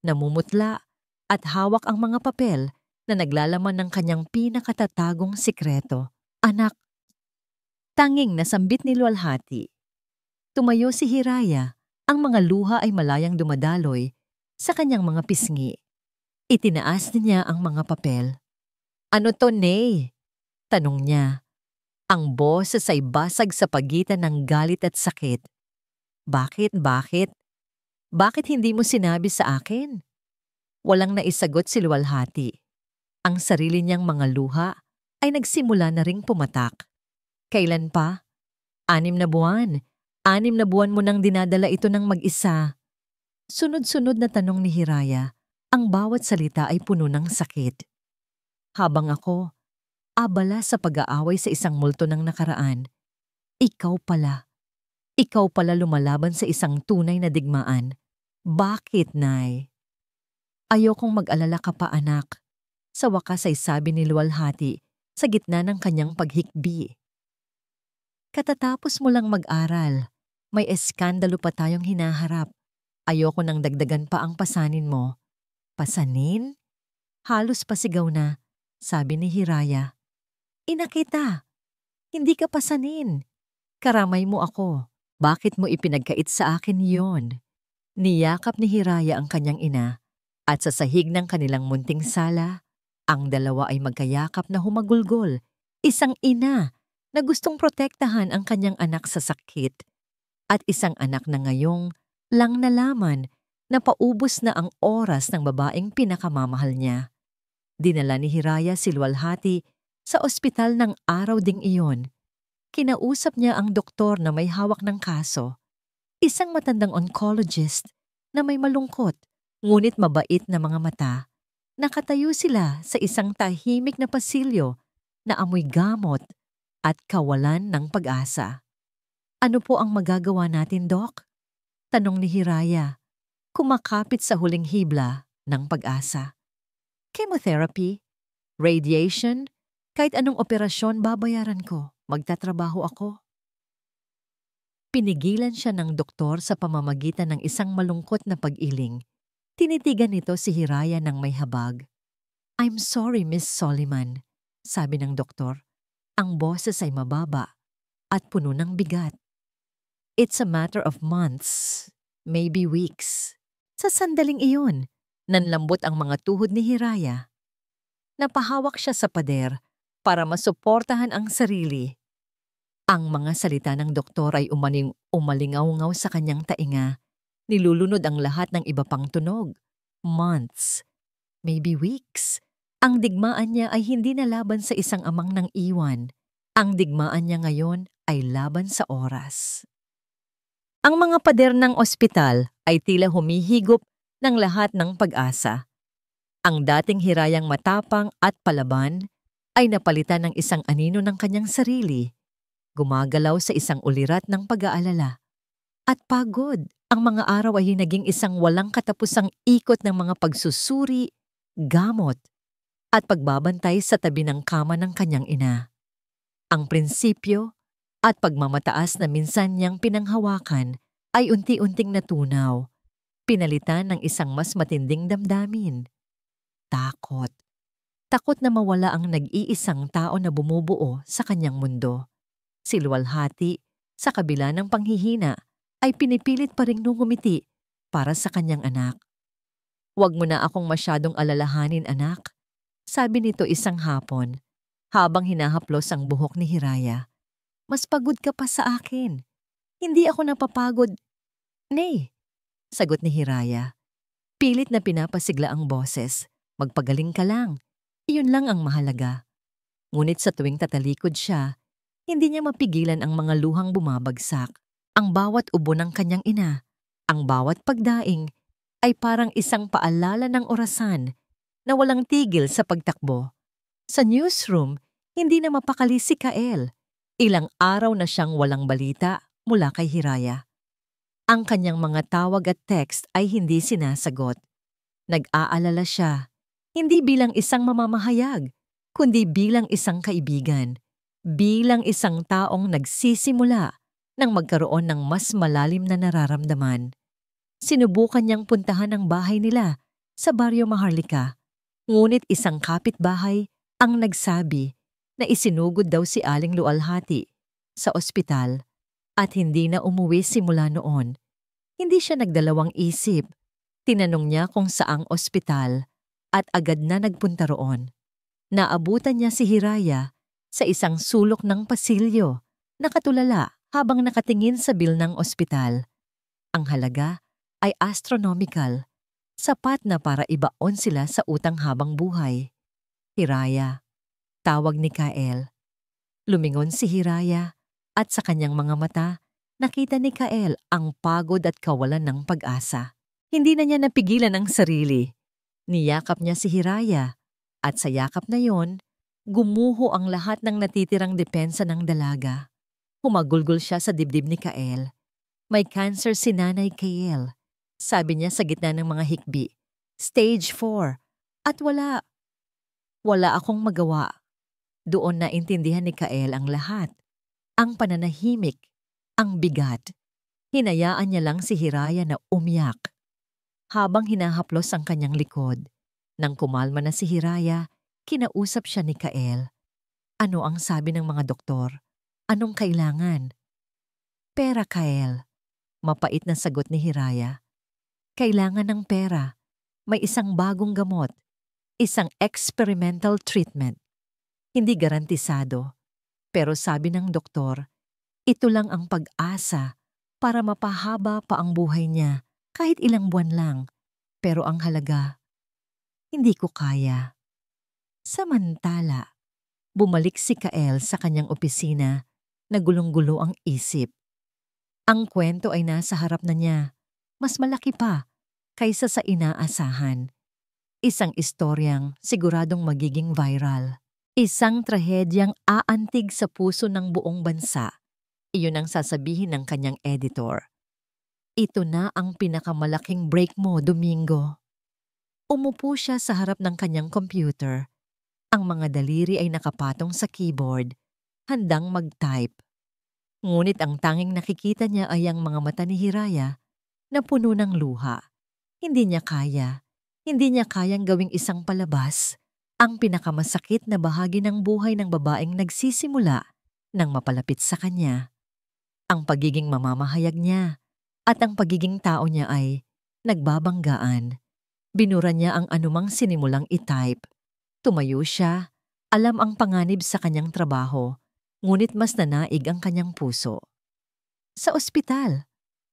Speaker 1: namumutla at hawak ang mga papel na naglalaman ng kanyang pinakatatagong sikreto. "Anak." Tanging nasambit ni Luwalhati. Tumayo si Hiraya, ang mga luha ay malayang dumadaloy sa kanyang mga pisngi. Itinaas niya ang mga papel. "Ano to, Nay?" tanong niya. Ang boses ay basag sa pagitan ng galit at sakit. Bakit? Bakit hindi mo sinabi sa akin?" Walang naisagot si Luwalhati. Ang sarili niyang mga luha ay nagsimula na ring pumatak. "Kailan pa? 6 na buwan. 6 na buwan mo nang dinadala ito ng mag-isa." Sunod-sunod na tanong ni Hiraya, ang bawat salita ay puno ng sakit. Habang ako, abala sa pag-aaway sa isang multo ng nakaraan, ikaw pala lumalaban sa isang tunay na digmaan. Bakit, Nay? "Ayokong mag-alala ka pa, anak." Sa wakas ay sabi ni Luwalhati sa gitna ng kanyang paghikbi. "Katatapos mo lang mag-aral. May eskandalo pa tayong hinaharap. Ayoko nang dagdagan pa ang pasanin mo." "Pasanin?" Halos pasigaw na, sabi ni Hiraya. "Ina kita. Hindi ka pasanin. Karamay mo ako. Bakit mo ipinagkait sa akin yon? Niyakap ni Hiraya ang kanyang ina at sa sahig ng kanilang munting sala, ang dalawa ay magkayakap na humagulgol. Isang ina na gustong protektahan ang kanyang anak sa sakit at isang anak na ngayong lang nalaman na paubos na ang oras ng babaeng pinakamamahal niya. Dinala ni Hiraya si Luwalhati sa ospital ng araw ding iyon. Kinausap niya ang doktor na may hawak ng kaso, isang matandang oncologist na may malungkot ngunit mabait na mga mata. Nakatayo sila sa isang tahimik na pasilyo na amoy gamot at kawalan ng pag-asa. Ano po ang magagawa natin, Doc? Tanong ni Hiraya, kumakapit sa huling hibla ng pag-asa. Chemotherapy, radiation, kahit anong operasyon babayaran ko, magtatrabaho ako. Pinigilan siya ng doktor sa pamamagitan ng isang malungkot na pag-iling. Tinitigan nito si Hiraya ng may habag. "I'm sorry, Miss Soliman," sabi ng doktor. Ang boses ay mababa at puno ng bigat. "It's a matter of months, maybe weeks." Sa sandaling iyon, nanlambot ang mga tuhod ni Hiraya. Napahawak siya sa pader para masuportahan ang sarili. Ang mga salita ng doktor ay umalingaw-ngaw sa kanyang tainga. Nilulunod ang lahat ng iba pang tunog. Months, maybe weeks. Ang digmaan niya ay hindi na laban sa isang amang nang iwan. Ang digmaan niya ngayon ay laban sa oras. Ang mga pader ng ospital ay tila humihigop ng lahat ng pag-asa. Ang dating Hirayang matapang at palaban ay napalitan ng isang anino ng kanyang sarili. Gumagalaw sa isang ulirat ng pag-aalala. At pagod, ang mga araw ay naging isang walang katapusang ikot ng mga pagsusuri, gamot, at pagbabantay sa tabi ng kama ng kanyang ina. Ang prinsipyo at pagmamataas na minsan niyang pinanghawakan ay unti-unting natunaw, pinalitan ng isang mas matinding damdamin. Takot. Takot na mawala ang nag-iisang tao na bumubuo sa kanyang mundo. Si Luwalhati, sa kabila ng panghihina, ay pinipilit pa ring ngumiti para sa kanyang anak. "Huwag mo na akong masyadong alalahanin, anak," sabi nito isang hapon, habang hinahaplos ang buhok ni Hiraya. "Mas pagod ka pa sa akin. Hindi ako napapagod." "Nay," sagot ni Hiraya. Pilit na pinapasigla ang boses. "Magpagaling ka lang. Iyon lang ang mahalaga." Ngunit sa tuwing tatalikod siya, hindi niya mapigilan ang mga luhang bumabagsak. Ang bawat ubo ng kanyang ina, ang bawat pagdaing, ay parang isang paalala ng orasan na walang tigil sa pagtakbo. Sa newsroom, hindi na mapakali si Kael. Ilang araw na siyang walang balita mula kay Hiraya. Ang kanyang mga tawag at text ay hindi sinasagot. Nag-aalala siya, hindi bilang isang mamamahayag, kundi bilang isang kaibigan, bilang isang taong nagsisimula nang magkaroon ng mas malalim na nararamdaman. Sinubukan niyang puntahan ang bahay nila sa Baryo Maharlika, ngunit isang kapitbahay ang nagsabi na isinugod daw si Aling Luwalhati sa ospital at hindi na umuwi simula noon. Hindi siya nagdalawang isip. Tinanong niya kung saang ospital at agad na nagpunta roon. Naabutan niya si Hiraya sa isang sulok ng pasilyo, nakatulala habang nakatingin sa bill ng ospital. Ang halaga ay astronomical, sapat na para ibaon sila sa utang habang buhay. "Hiraya," tawag ni Kael. Lumingon si Hiraya at sa kanyang mga mata, nakita ni Kael ang pagod at kawalan ng pag-asa. Hindi na niya napigilan ang sarili. Niyakap niya si Hiraya at sa yakap na yon, gumuho ang lahat ng natitirang depensa ng dalaga. Humagulgol siya sa dibdib ni Kael. "May cancer si Nanay Kael," sabi niya sa gitna ng mga hikbi. "Stage 4. At wala akong magawa." Doon naintindihan ni Kael ang lahat. Ang pananahimik, ang bigat. Hinayaan niya lang si Hiraya na umiyak habang hinahaplos ang kanyang likod. Nang kumalma na si Hiraya, kinausap siya ni Kael. Ano ang sabi ng mga doktor? Anong kailangan? Pera, Kael. Mapait na sagot ni Hiraya. Kailangan ng pera. May isang bagong gamot. Isang experimental treatment. Hindi garantisado. Pero sabi ng doktor, ito lang ang pag-asa para mapahaba pa ang buhay niya kahit ilang buwan lang. Pero ang halaga, hindi ko kaya. Samantala, bumalik si Kael sa kanyang opisina na gulong-gulo ang isip. Ang kwento ay nasa harap na niya, mas malaki pa kaysa sa inaasahan. Isang istoryang siguradong magiging viral. Isang trahedyang aantig sa puso ng buong bansa. Iyon ang sasabihin ng kanyang editor. Ito na ang pinakamalaking break mo, Domingo. Umupo siya sa harap ng kanyang computer. Ang mga daliri ay nakapatong sa keyboard, handang mag-type. Ngunit ang tanging nakikita niya ay ang mga mata ni Hiraya na puno ng luha. Hindi niya kayang gawing isang palabas ang pinakamasakit na bahagi ng buhay ng babaeng nagsisimula nang mapalapit sa kanya. Ang pagiging mamamahayag niya at ang pagiging tao niya ay nagbabanggaan. Binura niya ang anumang sinimulang i-type. Tumayo siya, alam ang panganib sa kanyang trabaho, ngunit mas nanaig ang kanyang puso. Sa ospital,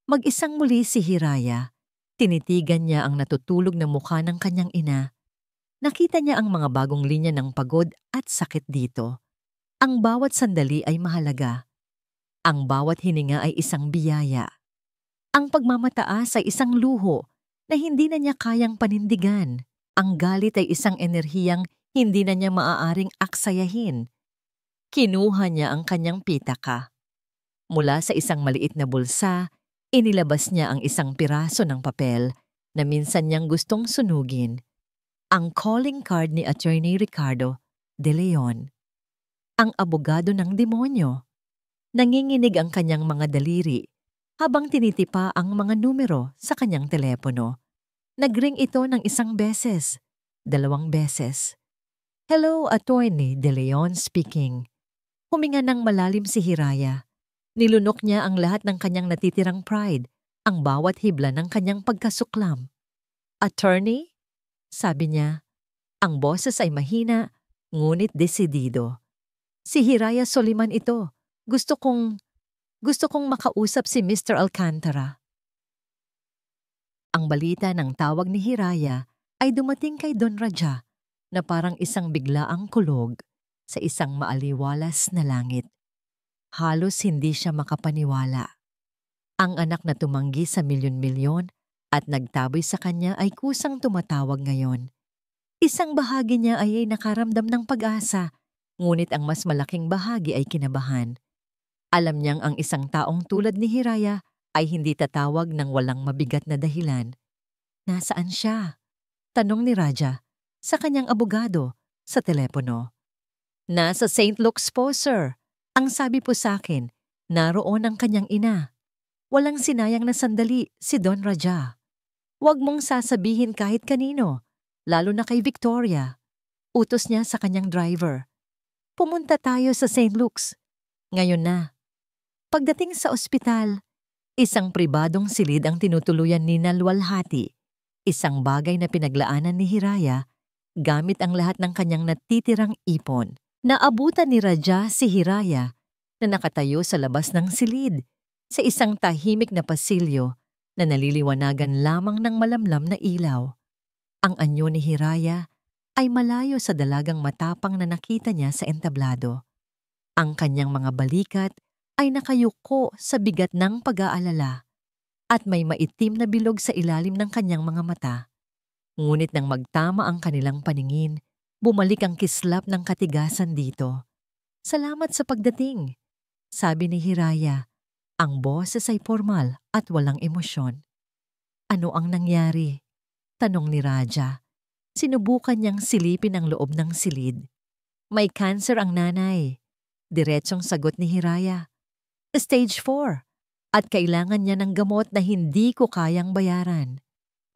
Speaker 1: mag-isang muli si Hiraya. Tinitigan niya ang natutulog na mukha ng kanyang ina. Nakita niya ang mga bagong linya ng pagod at sakit dito. Ang bawat sandali ay mahalaga. Ang bawat hininga ay isang biyaya. Ang pagmamataas ay isang luho na hindi na niya kayang panindigan. Ang galit ay isang enerhiyang hindi na niya maaaring aksayahin. Kinuha niya ang kanyang pitaka. Mula sa isang maliit na bulsa, inilabas niya ang isang piraso ng papel na minsan niyang gustong sunugin. Ang calling card ni Attorney Ricardo De Leon. Ang abogado ng demonyo. Nanginginig ang kanyang mga daliri habang tinitipa ang mga numero sa kanyang telepono. Nagring ito ng isang beses, 2 beses. Hello, Attorney De Leon speaking. Huminga ng malalim si Hiraya. Nilunok niya ang lahat ng kanyang natitirang pride, ang bawat hibla ng kanyang pagkasuklam. Attorney? Sabi niya. Ang boses ay mahina, ngunit desidido. Si Hiraya Soliman ito. Gusto kong makausap si Mr. Alcantara. Ang balita ng tawag ni Hiraya ay dumating kay Don Raja na parang isang biglaang kulog sa isang maaliwalas na langit. Halos hindi siya makapaniwala. Ang anak na tumanggi sa milyon-milyon at nagtaboy sa kanya ay kusang tumatawag ngayon. Isang bahagi niya ay nakaramdam ng pag-asa, ngunit ang mas malaking bahagi ay kinabahan. Alam niyang ang isang taong tulad ni Hiraya ay hindi tatawag ng walang mabigat na dahilan. Nasaan siya? Tanong ni Raja sa kanyang abogado sa telepono. Nasa St. Luke's po, sir. Ang sabi po sa akin, naroon ang kanyang ina. Walang sinayang na sandali si Don Raja. Huwag mong sasabihin kahit kanino, lalo na kay Victoria. Utos niya sa kanyang driver. Pumunta tayo sa St. Luke's. Ngayon na. Pagdating sa ospital, isang pribadong silid ang tinutuluyan ni Nalwalhati. Isang bagay na pinaglaanan ni Hiraya gamit ang lahat ng kanyang natitirang ipon. Naabutan ni Raja si Hiraya na nakatayo sa labas ng silid sa isang tahimik na pasilyo na naliliwanagan lamang ng malamlam na ilaw. Ang anyo ni Hiraya ay malayo sa dalagang matapang na nakita niya sa entablado. Ang kanyang mga balikat ay nakayuko sa bigat ng pag-aalala at may maitim na bilog sa ilalim ng kanyang mga mata. Ngunit nang magtama ang kanilang paningin, bumalik ang kislap ng katigasan dito. Salamat sa pagdating, sabi ni Hiraya. Ang boses ay formal at walang emosyon. Ano ang nangyari? Tanong ni Raja. Sinubukan niyang silipin ang loob ng silid. May cancer ang nanay. Diretsong sagot ni Hiraya. Stage 4 at kailangan niya ng gamot na hindi ko kayang bayaran.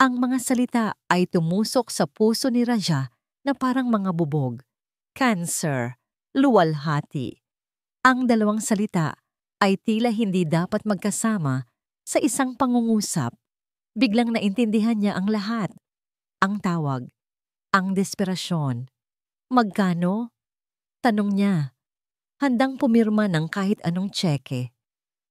Speaker 1: Ang mga salita ay tumusok sa puso ni Raja na parang mga bubog. Cancer, luwalhati. Ang dalawang salita ay tila hindi dapat magkasama sa isang pangungusap. Biglang naintindihan niya ang lahat. Ang tawag, ang desperasyon. Magkano? Tanong niya. Handang pumirma ng kahit anong tseke.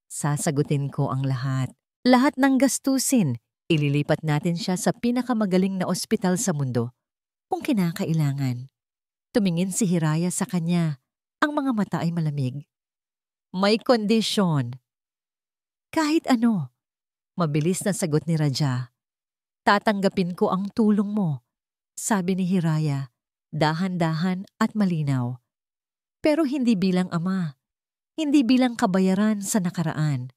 Speaker 1: Sasagutin ko ang lahat. Lahat ng gastusin. Ililipat natin siya sa pinakamagaling na ospital sa mundo kung kinakailangan. Tumingin si Hiraya sa kanya. Ang mga mata ay malamig. May kondisyon. Kahit ano. Mabilis na sagot ni Raja. Tatanggapin ko ang tulong mo, sabi ni Hiraya, dahan-dahan at malinaw. Pero hindi bilang ama, hindi bilang kabayaran sa nakaraan.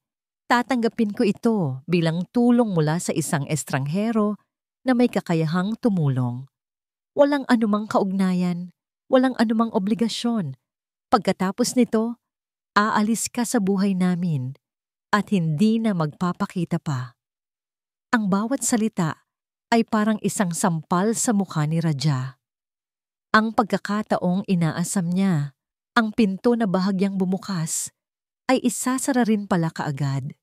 Speaker 1: Tatanggapin ko ito bilang tulong mula sa isang estranghero na may kakayahang tumulong. Walang anumang kaugnayan, walang anumang obligasyon. Pagkatapos nito, aalis ka sa buhay namin at hindi na magpapakita pa. Ang bawat salita ay parang isang sampal sa mukha ni Raja. Ang pagkakataong inaasam niya, ang pinto na bahagyang bumukas, ay isasara rin pala kaagad.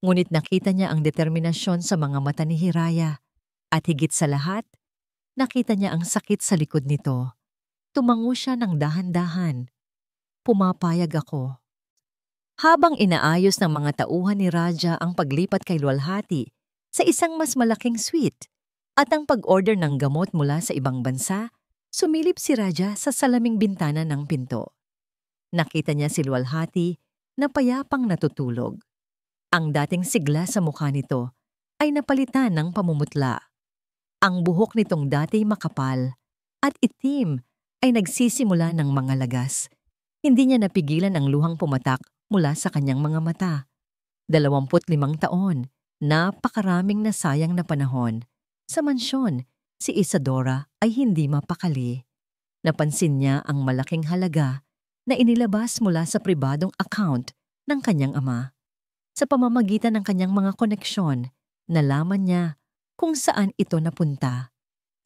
Speaker 1: Ngunit nakita niya ang determinasyon sa mga mata ni Hiraya at higit sa lahat, nakita niya ang sakit sa likod nito. Tumango siya ng dahan-dahan. Pumapayag ako. Habang inaayos ng mga tauhan ni Raja ang paglipat kay Luwalhati sa isang mas malaking suite at ang pag-order ng gamot mula sa ibang bansa, sumilip si Raja sa salaming bintana ng pinto. Nakita niya si Luwalhati na payapang natutulog. Ang dating sigla sa mukha nito ay napalitan ng pamumutla. Ang buhok nitong dati makapal at itim ay nagsisimula ng mga lagas. Hindi niya napigilan ang luhang pumatak mula sa kanyang mga mata. 25 taon, napakaraming nasayang na panahon. Sa mansyon, si Isadora ay hindi mapakali. Napansin niya ang malaking halaga na inilabas mula sa pribadong account ng kanyang ama. Sa pamamagitan ng kanyang mga koneksyon, nalaman niya kung saan ito napunta.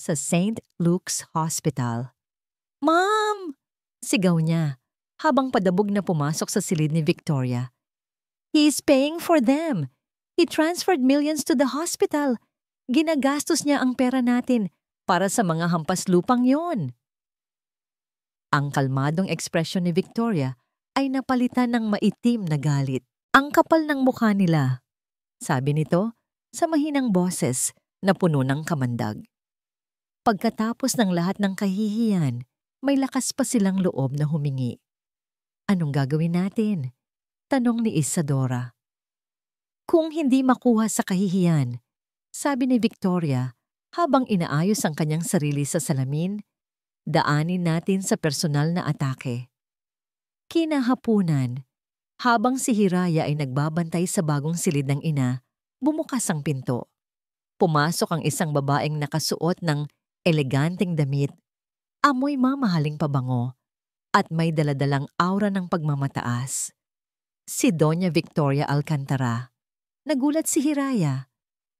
Speaker 1: Sa St. Luke's Hospital. "Ma'am!" sigaw niya habang padabog na pumasok sa silid ni Victoria. "He is paying for them. He transferred millions to the hospital. Ginagastos niya ang pera natin para sa mga hampas lupang yon." Ang kalmadong ekspresyon ni Victoria ay napalitan ng maitim na galit. "Ang kapal ng mukha nila," sabi nito sa mahinang boses na puno ng kamandag. Pagkatapos ng lahat ng kahihiyan, may lakas pa silang loob na humingi. "Anong gagawin natin?" tanong ni Isadora. "Kung hindi makuha sa kahihiyan," sabi ni Victoria habang inaayos ang kanyang sarili sa salamin, "daanin natin sa personal na atake." Kinahapunan, habang si Hiraya ay nagbabantay sa bagong silid ng ina, bumukas ang pinto. Pumasok ang isang babaeng nakasuot ng eleganteng damit, amoy mamahaling pabango, at may daladalang aura ng pagmamataas. Si Doña Victoria Alcantara. Nagulat si Hiraya.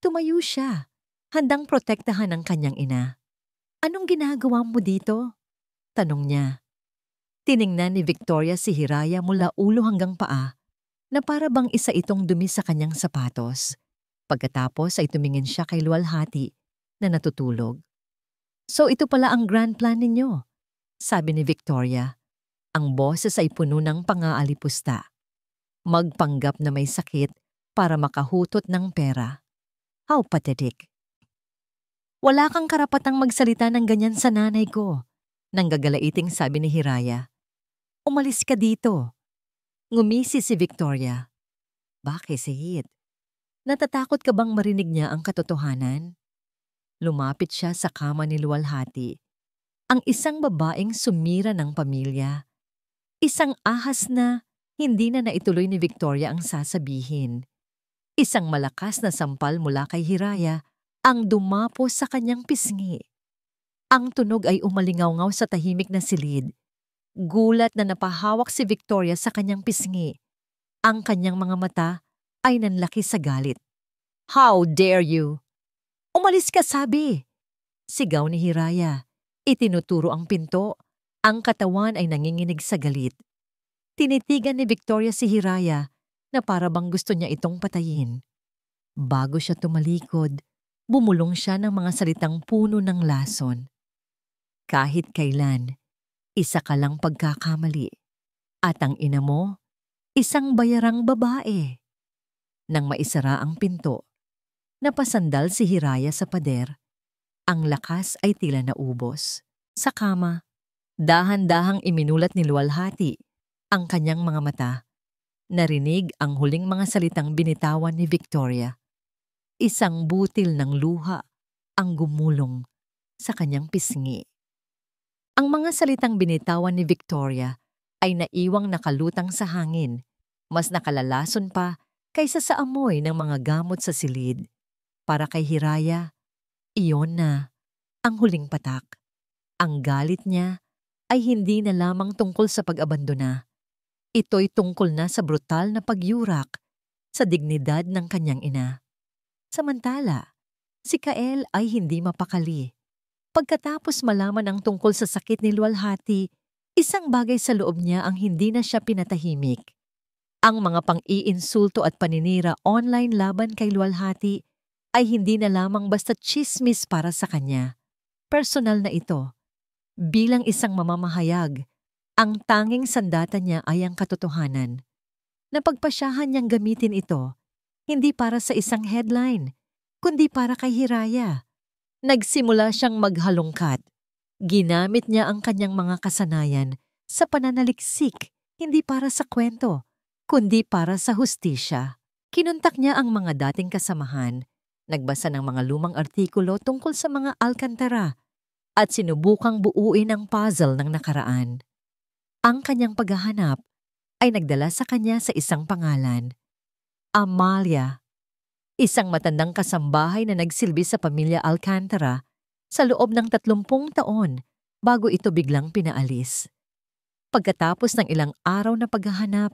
Speaker 1: Tumayo siya, handang protektahan ang kanyang ina. "Anong ginagawa mo dito?" tanong niya. Tiningnan ni Victoria si Hiraya mula ulo hanggang paa, na para bang isa itong dumi sa kanyang sapatos. Pagkatapos ay tumingin siya kay Luwalhati na natutulog. "So ito pala ang grand plan ninyo," sabi ni Victoria. Ang boses ay puno ng pang-aalipusta. Magpanggap na may sakit para makahutot ng pera. How pathetic. "Wala kang karapatang magsalita ng ganyan sa nanay ko," nanggagalaiting sabi ni Hiraya. "Umalis ka dito." Ngumisi si Victoria. Bakit? Natatakot ka bang marinig niya ang katotohanan? Lumapit siya sa kama ni Luwalhati. Ang isang babaeng sumira ng pamilya. Isang ahas na hindi na naituloy ni Victoria ang sasabihin. Isang malakas na sampal mula kay Hiraya ang dumapo sa kanyang pisngi. Ang tunog ay umalingaw-ngaw sa tahimik na silid. Gulat na napahawak si Victoria sa kanyang pisngi. Ang kanyang mga mata ay nanlaki sa galit. "How dare you?" "Umalis ka, sabi!" sigaw ni Hiraya. Itinuturo ang pinto. Ang katawan ay nanginginig sa galit. Tinitigan ni Victoria si Hiraya na para bang gusto niya itong patayin. Bago siya tumalikod, bumulong siya ng mga salitang puno ng lason. Kahit kailan, isa ka lang pagkakamali. At ang ina mo, isang bayarang babae. Nang maisara ang pinto, napasandal si Hiraya sa pader. Ang lakas ay tila naubos. Sa kama, dahan-dahang iminulat ni Luwalhati ang kanyang mga mata. Narinig ang huling mga salitang binitawan ni Victoria. Isang butil ng luha ang gumulong sa kanyang pisngi. Ang mga salitang binitawan ni Victoria ay naiwang nakalutang sa hangin, mas nakalalason pa kaysa sa amoy ng mga gamot sa silid. Para kay Hiraya, iyon na ang huling patak. Ang galit niya ay hindi na lamang tungkol sa pag-abandona. Ito'y tungkol na sa brutal na pagyurak sa dignidad ng kanyang ina. Samantala, si Kael ay hindi mapakali. Pagkatapos malaman ang tungkol sa sakit ni Luwalhati, isang bagay sa loob niya ang hindi na siya pinatahimik. Ang mga pang-iinsulto at paninira online laban kay Luwalhati ay hindi na lamang basta tsismis para sa kanya. Personal na ito. Bilang isang mamamahayag, ang tanging sandata niya ay ang katotohanan. Napagpasyahan niyang gamitin ito, hindi para sa isang headline, kundi para kay Hiraya. Nagsimula siyang maghalongkat. Ginamit niya ang kanyang mga kasanayan sa pananaliksik, hindi para sa kwento, kundi para sa hustisya. Kinuntak niya ang mga dating kasamahan, nagbasa ng mga lumang artikulo tungkol sa mga Alcantara, at sinubukang buuin ang puzzle ng nakaraan. Ang kanyang paghahanap ay nagdala sa kanya sa isang pangalan, Amalia. Isang matandang kasambahay na nagsilbi sa pamilya Alcantara sa loob ng 30 taon bago ito biglang pinaalis. Pagkatapos ng ilang araw na paghahanap,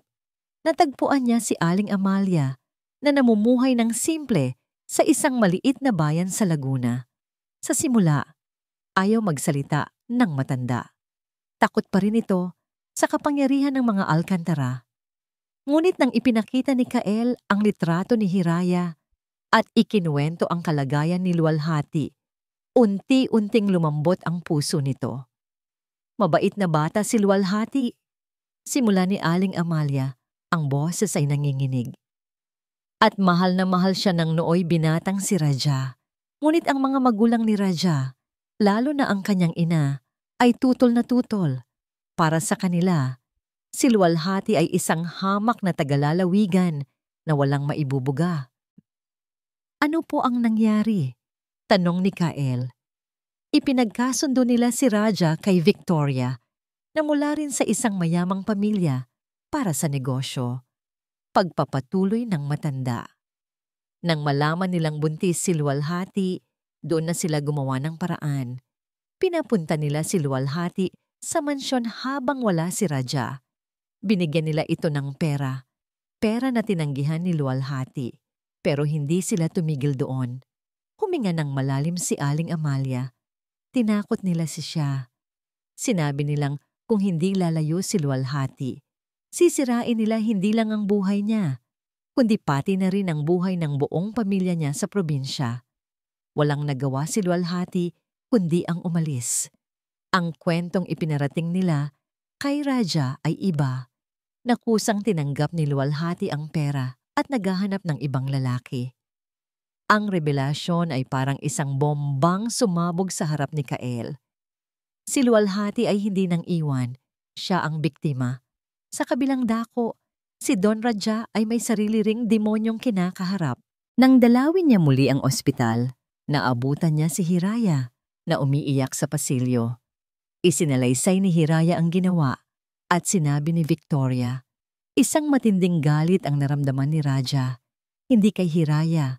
Speaker 1: natagpuan niya si Aling Amalia na namumuhay ng simple sa isang maliit na bayan sa Laguna. Sa simula, ayaw magsalita ng matanda. Takot pa rin ito sa kapangyarihan ng mga Alcantara. Ngunit nang ipinakita ni Kael ang litrato ni Hiraya at ikinuwento ang kalagayan ni Luwalhati, unti-unting lumambot ang puso nito. Mabait na bata si Luwalhati. Simula ni Aling Amalia, ang boses ay nanginginig. At mahal na mahal siya ng nooy binatang si Raja. Ngunit ang mga magulang ni Raja, lalo na ang kanyang ina, ay tutol na tutol. Para sa kanila, si Luwalhati ay isang hamak na tagalalawigan na walang maibubuga. Ano po ang nangyari? Tanong ni Kael. Ipinagkasundo nila si Raja kay Victoria na mula rin sa isang mayamang pamilya para sa negosyo. Pagpapatuloy ng matanda. Nang malaman nilang buntis si Luwalhati, doon na sila gumawa ng paraan. Pinapunta nila si Luwalhati sa mansyon habang wala si Raja. Binigyan nila ito ng pera. Pera na tinanggihan ni Luwalhati. Pero hindi sila tumigil doon. Huminga ng malalim si Aling Amalia. Tinakot nila siya. Sinabi nilang kung hindi lalayo si Luwalhati, sisirain nila hindi lang ang buhay niya, kundi pati na rin ang buhay ng buong pamilya niya sa probinsya. Walang nagawa si Luwalhati kundi ang umalis. Ang kwentong ipinarating nila kay Raja ay iba. Nakusang tinanggap ni Luwalhati ang pera at naghahanap ng ibang lalaki. Ang revelasyon ay parang isang bombang sumabog sa harap ni Kael. Si Luwalhati ay hindi nang iwan, siya ang biktima. Sa kabilang dako, si Don Raja ay may sarili ring demonyong kinakaharap. Nang dalawin niya muli ang ospital, naabutan niya si Hiraya na umiiyak sa pasilyo. Isinalaysay ni Hiraya ang ginawa at sinabi ni Victoria, isang matinding galit ang naramdaman ni Raja, hindi kay Hiraya,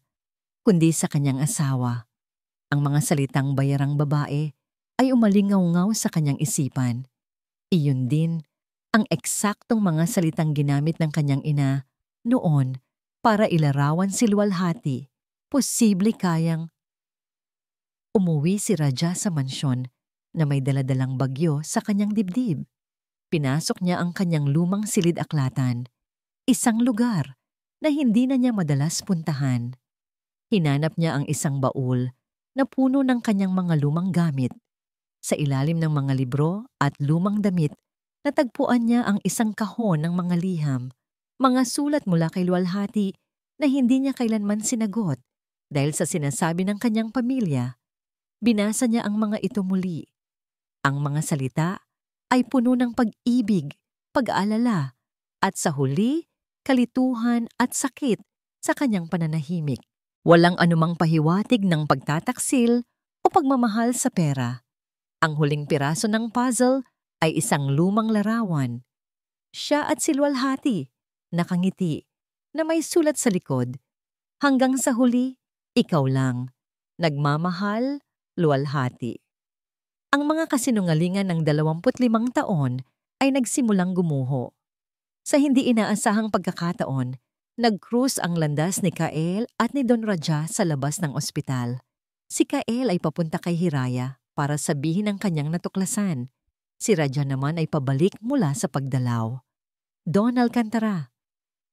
Speaker 1: kundi sa kanyang asawa. Ang mga salitang bayarang babae ay umalingaw-ngaw sa kanyang isipan. Iyon din ang eksaktong mga salitang ginamit ng kanyang ina noon para ilarawan si Luwalhati. Posible kayang umuwi si Raja sa mansyon na may daladalang bagyo sa kanyang dibdib. Pinasok niya ang kanyang lumang silid-aklatan, isang lugar na hindi na niya madalas puntahan. Hinanap niya ang isang baul na puno ng kanyang mga lumang gamit. Sa ilalim ng mga libro at lumang damit, natagpuan niya ang isang kahon ng mga liham, mga sulat mula kay luwalhati na hindi niya kailanman sinagot dahil sa sinasabi ng kanyang pamilya. Binasa niya ang mga ito muli. Ang mga salita ay puno ng pag-ibig, pag-aalala, at sa huli, kalituhan at sakit sa kanyang pananahimik. Walang anumang pahiwatig ng pagtataksil o pagmamahal sa pera. Ang huling piraso ng puzzle ay isang lumang larawan. Siya at si luwalhati, nakangiti, na may sulat sa likod. Hanggang sa huli, ikaw lang. Nagmamahal, luwalhati. Ang mga kasinungalingan ng 25 taon ay nagsimulang gumuho. Sa hindi inaasahang pagkakataon, nag-cruise ang landas ni Kael at ni Don Raja sa labas ng ospital. Si Kael ay papunta kay Hiraya para sabihin ang kanyang natuklasan. Si Raja naman ay pabalik mula sa pagdalaw. Don Alcantara,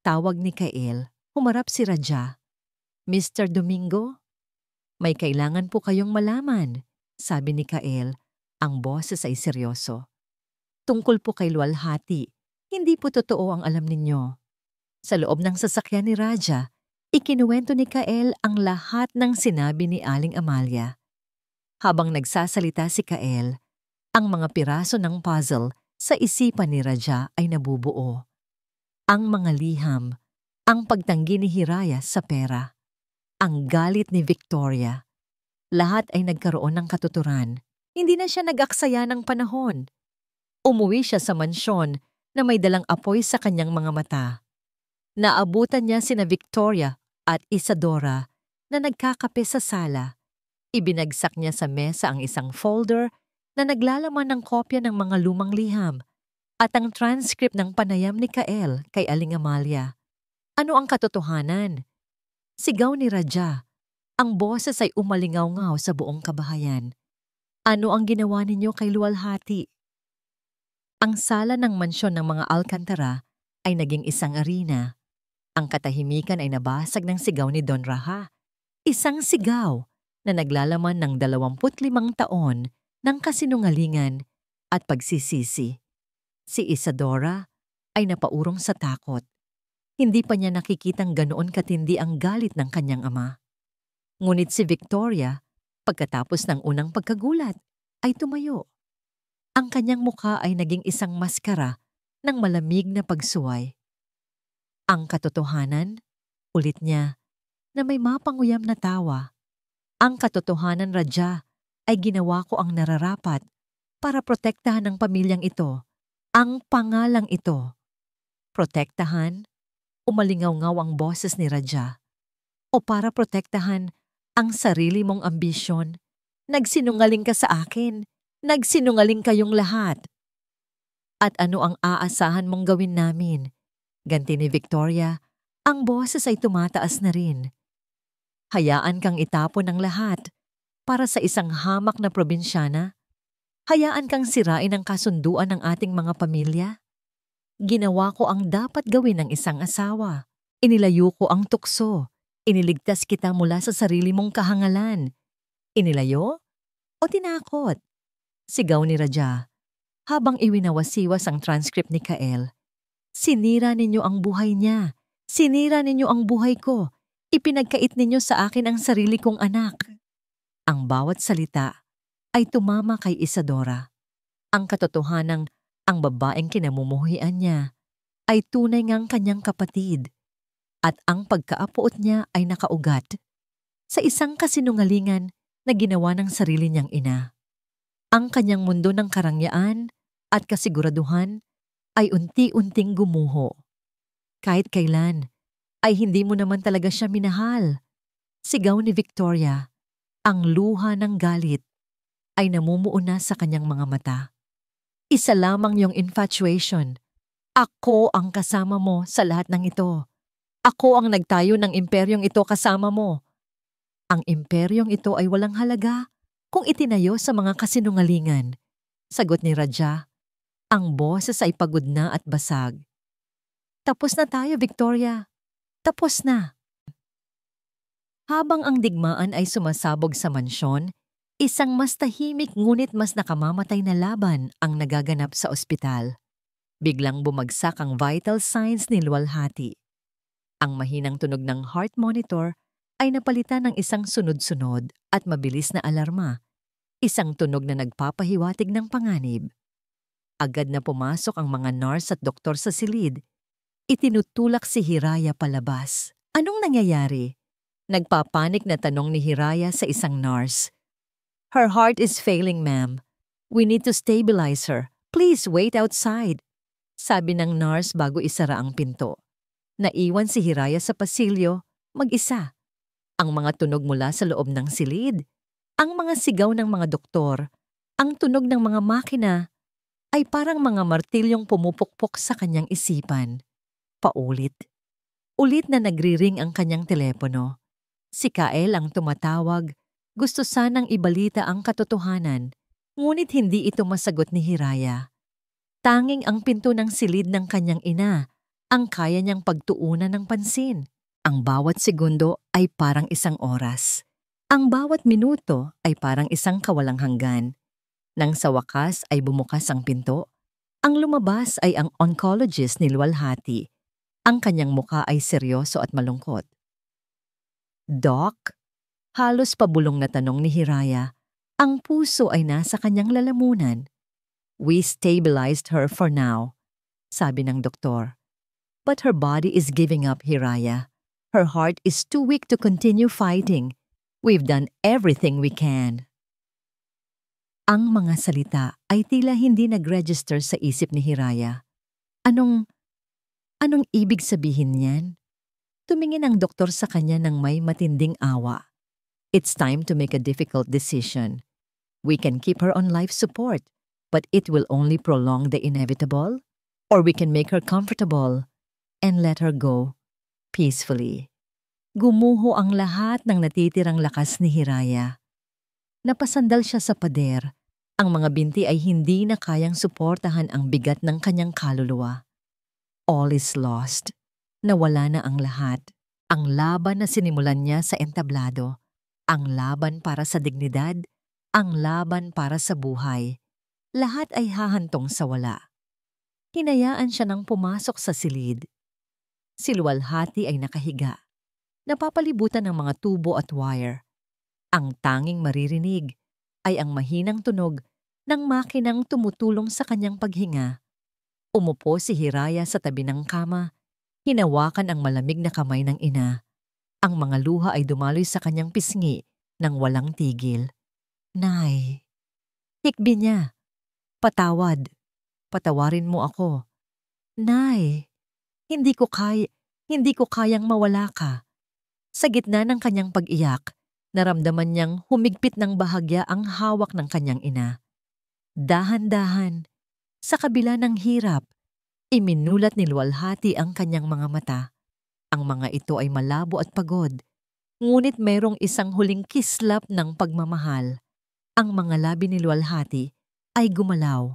Speaker 1: tawag ni Kael, humarap si Raja. Mr. Domingo, may kailangan po kayong malaman, sabi ni Kael. Ang boses ay seryoso. Tungkol po kay luwalhati, hindi po totoo ang alam ninyo. Sa loob ng sasakyan ni Raja, ikinuwento ni Kael ang lahat ng sinabi ni Aling Amalia. Habang nagsasalita si Kael, ang mga piraso ng puzzle sa isipan ni Raja ay nabubuo. Ang mga liham, ang pagtanggi ni Hiraya sa pera, ang galit ni Victoria. Lahat ay nagkaroon ng katuturan. Hindi na siya nag-aksaya ng panahon. Umuwi siya sa mansyon na may dalang apoy sa kanyang mga mata. Naabutan niya sina Victoria at Isadora na nagkakape sa sala. Ibinagsak niya sa mesa ang isang folder na naglalaman ng kopya ng mga lumang liham at ang transcript ng panayam ni Kael kay Aling Amalia. Ano ang katotohanan? Sigaw ni Raja. Ang boses ay umalingaw-ngaw sa buong kabahayan. Ano ang ginawa ninyo kay luwalhati? Ang sala ng mansyon ng mga Alcantara ay naging isang arena. Ang katahimikan ay nabasag ng sigaw ni Don Raja. Isang sigaw na naglalaman ng 25 taon ng kasinungalingan at pagsisisi. Si Isadora ay napaurong sa takot. Hindi pa niya nakikitang ganoon katindi ang galit ng kanyang ama. Ngunit si Victoria, pagkatapos ng unang pagkagulat, ay tumayo. Ang kanyang mukha ay naging isang maskara ng malamig na pagsuway. Ang katotohanan, ulit niya, na may mapanguyam na tawa. Ang katotohanan, Raja, ay ginawa ko ang nararapat para protektahan ang pamilyang ito, ang pangalang ito. Protektahan? Umalingaw-ngaw ang boses ni Raja. O para protektahan ang sarili mong ambisyon? Nagsinungaling ka sa akin. Nagsinungaling kayong lahat. At ano ang aasahan mong gawin namin? Ganti ni Victoria, ang boses ay tumataas na rin. Hayaan kang itapon ng lahat para sa isang hamak na probinsyana? Hayaan kang sirain ang kasunduan ng ating mga pamilya? Ginawa ko ang dapat gawin ng isang asawa. Inilayo ko ang tukso. Iniligtas kita mula sa sarili mong kahangalan. Inilayo o tinakot? Sigaw ni Raja, habang iwinawasiwas ang transcript ni Kael. Sinira ninyo ang buhay niya. Sinira ninyo ang buhay ko. Ipinagkait ninyo sa akin ang sarili kong anak. Ang bawat salita ay tumama kay Isadora. Ang katotohanang ang babaeng kinamumuhian niya ay tunay ngang kanyang kapatid at ang pagkaapuot niya ay nakaugat sa isang kasinungalingan na ginawa ng sarili niyang ina. Ang kanyang mundo ng karangyaan at kasiguraduhan ay unti-unting gumuho. Kahit kailan ay hindi mo naman talaga siya minahal. Sigaw ni Victoria, ang luha ng galit ay namumuo na sa kanyang mga mata. Isa lamang yung infatuation. Ako ang kasama mo sa lahat ng ito. Ako ang nagtayo ng imperyong ito kasama mo. Ang imperyong ito ay walang halaga kung itinayo sa mga kasinungalingan. Sagot ni Raja, Ang boses ay pagod na at basag. Tapos na tayo, Victoria. Tapos na. Habang ang digmaan ay sumasabog sa mansyon, isang mas tahimik ngunit mas nakamamatay na laban ang nagaganap sa ospital. Biglang bumagsak ang vital signs ni Luwalhati. Ang mahinang tunog ng heart monitor ay napalitan ng isang sunod-sunod at mabilis na alarma, isang tunog na nagpapahiwatig ng panganib. Agad na pumasok ang mga nurse at doktor sa silid. Itinutulak si Hiraya palabas. Anong nangyayari? Nagpapanik na tanong ni Hiraya sa isang nurse. Her heart is failing, ma'am. We need to stabilize her. Please wait outside. Sabi ng nurse bago isara ang pinto. Naiwan si Hiraya sa pasilyo, mag-isa. Ang mga tunog mula sa loob ng silid, ang mga sigaw ng mga doktor, ang tunog ng mga makina, ay parang mga martilyong pumupukpok sa kanyang isipan. Paulit. Ulit na nagriring ang kanyang telepono. Si Kael ang tumatawag. Gusto sanang ibalita ang katotohanan, ngunit hindi ito masagot ni Hiraya. Tanging ang pinto ng silid ng kanyang ina ang kaya niyang pagtuunan ng pansin. Ang bawat segundo ay parang isang oras. Ang bawat minuto ay parang isang kawalang hanggan. Nang sa wakas ay bumukas ang pinto, ang lumabas ay ang oncologist ni Luwalhati. Ang kanyang muka ay seryoso at malungkot. Doc? Halos pabulong na tanong ni Hiraya. Ang puso ay nasa kanyang lalamunan. We stabilized her for now, sabi ng doktor. But her body is giving up, Hiraya. Her heart is too weak to continue fighting. We've done everything we can. Ang mga salita ay tila hindi nag-register sa isip ni Hiraya. Anong ibig sabihin niyan? Tumingin ang doktor sa kanya ng may matinding awa. It's time to make a difficult decision. We can keep her on life support, but it will only prolong the inevitable. Or we can make her comfortable and let her go peacefully. Gumuho ang lahat ng natitirang lakas ni Hiraya. Napasandal siya sa pader. Ang mga binti ay hindi na kayang suportahan ang bigat ng kanyang kaluluwa. All is lost. Nawala na ang lahat. Ang laban na sinimulan niya sa entablado. Ang laban para sa dignidad. Ang laban para sa buhay. Lahat ay hahantong sa wala. Hinayaan siya nang pumasok sa silid. Si Luwalhati ay nakahiga. Napapalibutan ng mga tubo at wire. Ang tanging maririnig ay ang mahinang tunog ng makinang tumutulong sa kanyang paghinga. Umupo si Hiraya sa tabi ng kama. Hinawakan ang malamig na kamay ng ina. Ang mga luha ay dumaloy sa kanyang pisngi nang walang tigil. Nay. Hikbi niya. Patawad. Patawarin mo ako. Nay. Hindi ko kayang mawala ka. Sa gitna ng kanyang pag-iyak, naramdaman niyang humigpit ng bahagya ang hawak ng kanyang ina. Dahan-dahan, sa kabila ng hirap, iminulat ni Luwalhati ang kanyang mga mata. Ang mga ito ay malabo at pagod, ngunit mayroong isang huling kislap ng pagmamahal. Ang mga labi ni Luwalhati ay gumalaw,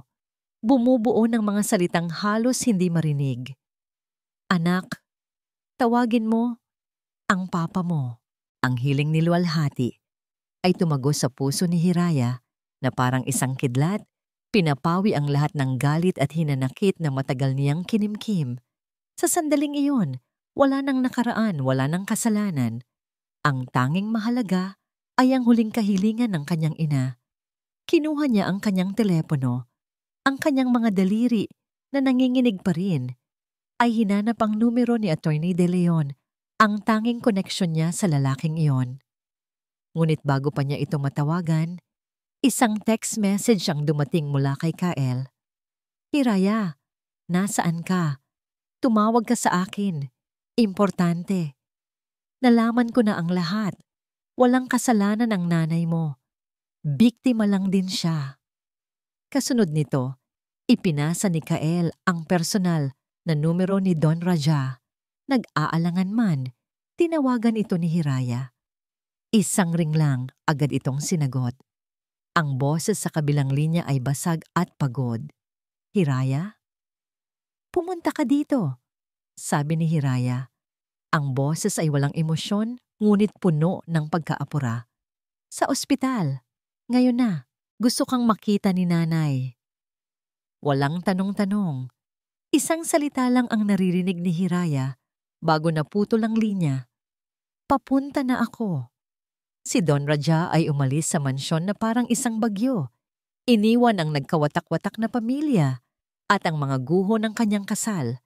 Speaker 1: bumubuo ng mga salitang halos hindi marinig. Anak, tawagin mo ang papa mo. Ang hiling ni Luwalhati ay tumagos sa puso ni Hiraya na parang isang kidlat, pinapawi ang lahat ng galit at hinanakit na matagal niyang kinimkim. Sa sandaling iyon, wala nang nakaraan, wala nang kasalanan. Ang tanging mahalaga ay ang huling kahilingan ng kanyang ina. Kinuha niya ang kanyang telepono, ang kanyang mga daliri na nanginginig pa rin. Ay hinanap ang numero ni Attorney De Leon, ang tanging koneksyon niya sa lalaking iyon. Ngunit bago pa niya ito matawagan, isang text message ang dumating mula kay Kael. Hiraya, nasaan ka? Tumawag ka sa akin. Importante. Nalaman ko na ang lahat. Walang kasalanan ang nanay mo. Biktima lang din siya. Kasunod nito, ipinasa ni Kael ang personal na numero ni Don Raja. Nag-aalangan man, tinawagan ito ni Hiraya. Isang ring lang, agad itong sinagot. Ang boses sa kabilang linya ay basag at pagod. "Hiraya, pumunta ka dito," sabi ni Hiraya. Ang boses ay walang emosyon, ngunit puno ng pagkaapura. "Sa ospital. Ngayon na. Gusto kang makita ni nanay." Walang tanong-tanong. Isang salita lang ang naririnig ni Hiraya bago naputol ang linya. "Papunta na ako." Si Don Raja ay umalis sa mansyon na parang isang bagyo. Iniwan ang nagkawatak-watak na pamilya at ang mga guho ng kanyang kasal.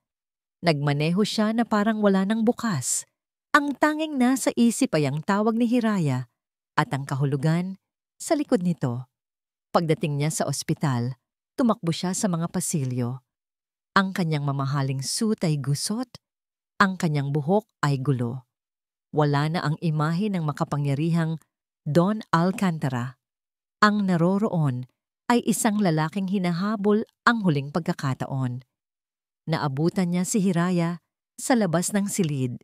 Speaker 1: Nagmaneho siya na parang wala nang bukas. Ang tanging nasa isip ay ang tawag ni Hiraya at ang kahulugan sa likod nito. Pagdating niya sa ospital, tumakbo siya sa mga pasilyo. Ang kanyang mamahaling suit ay gusot, ang kanyang buhok ay gulo. Wala na ang imahe ng makapangyarihang Don Alcantara. Ang naroroon ay isang lalaking hinahabol ang huling pagkakataon. Naabutan niya si Hiraya sa labas ng silid.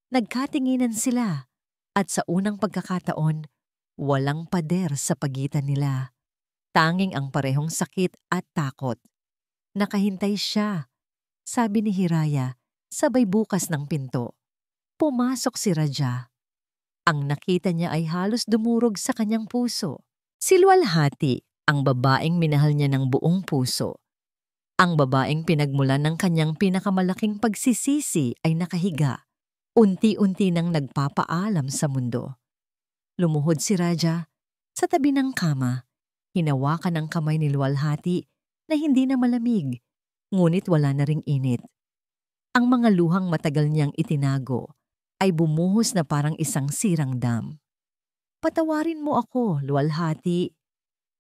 Speaker 1: Nagkatinginan sila at sa unang pagkakataon, walang pader sa pagitan nila. Tanging ang parehong sakit at takot. Nakahintay siya, sabi ni Hiraya, sabay bukas ng pinto. Pumasok si Raja. Ang nakita niya ay halos dumurog sa kanyang puso. Si Luwalhati, ang babaeng minahal niya ng buong puso. Ang babaeng pinagmulan ng kanyang pinakamalaking pagsisisi ay nakahiga. Unti-unti nang nagpapaalam sa mundo. Lumuhod si Raja sa tabi ng kama. Hinawakan ang kamay ni Luwalhati na hindi na malamig, ngunit wala na ring init. Ang mga luhang matagal niyang itinago ay bumuhos na parang isang sirang dam. "Patawarin mo ako, Luwalhati."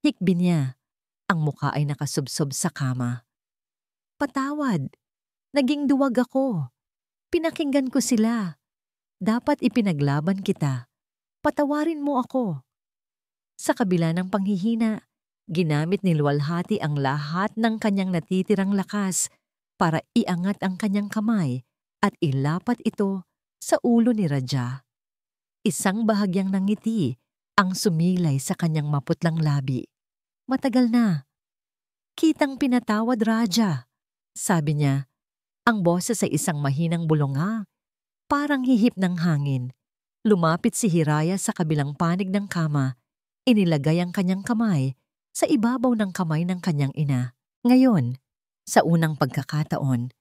Speaker 1: Hikbi niya. Ang muka ay nakasubsob sa kama. "Patawad. Naging duwag ako. Pinakinggan ko sila. Dapat ipinaglaban kita. Patawarin mo ako." Sa kabila ng panghihina, ginamit ni Luwalhati ang lahat ng kanyang natitirang lakas para iangat ang kanyang kamay at ilapat ito sa ulo ni Raja. Isang bahagyang ng ngiti ang sumilay sa kanyang maputlang labi. "Matagal na. Kitang pinatawad, Raja," sabi niya. Ang boses ay isang mahinang bulunga, parang hihip ng hangin. Lumapit si Hiraya sa kabilang panig ng kama. Inilagay ang kanyang kamay sa ibabaw ng kamay ng kanyang ina. Ngayon, sa unang pagkakataon,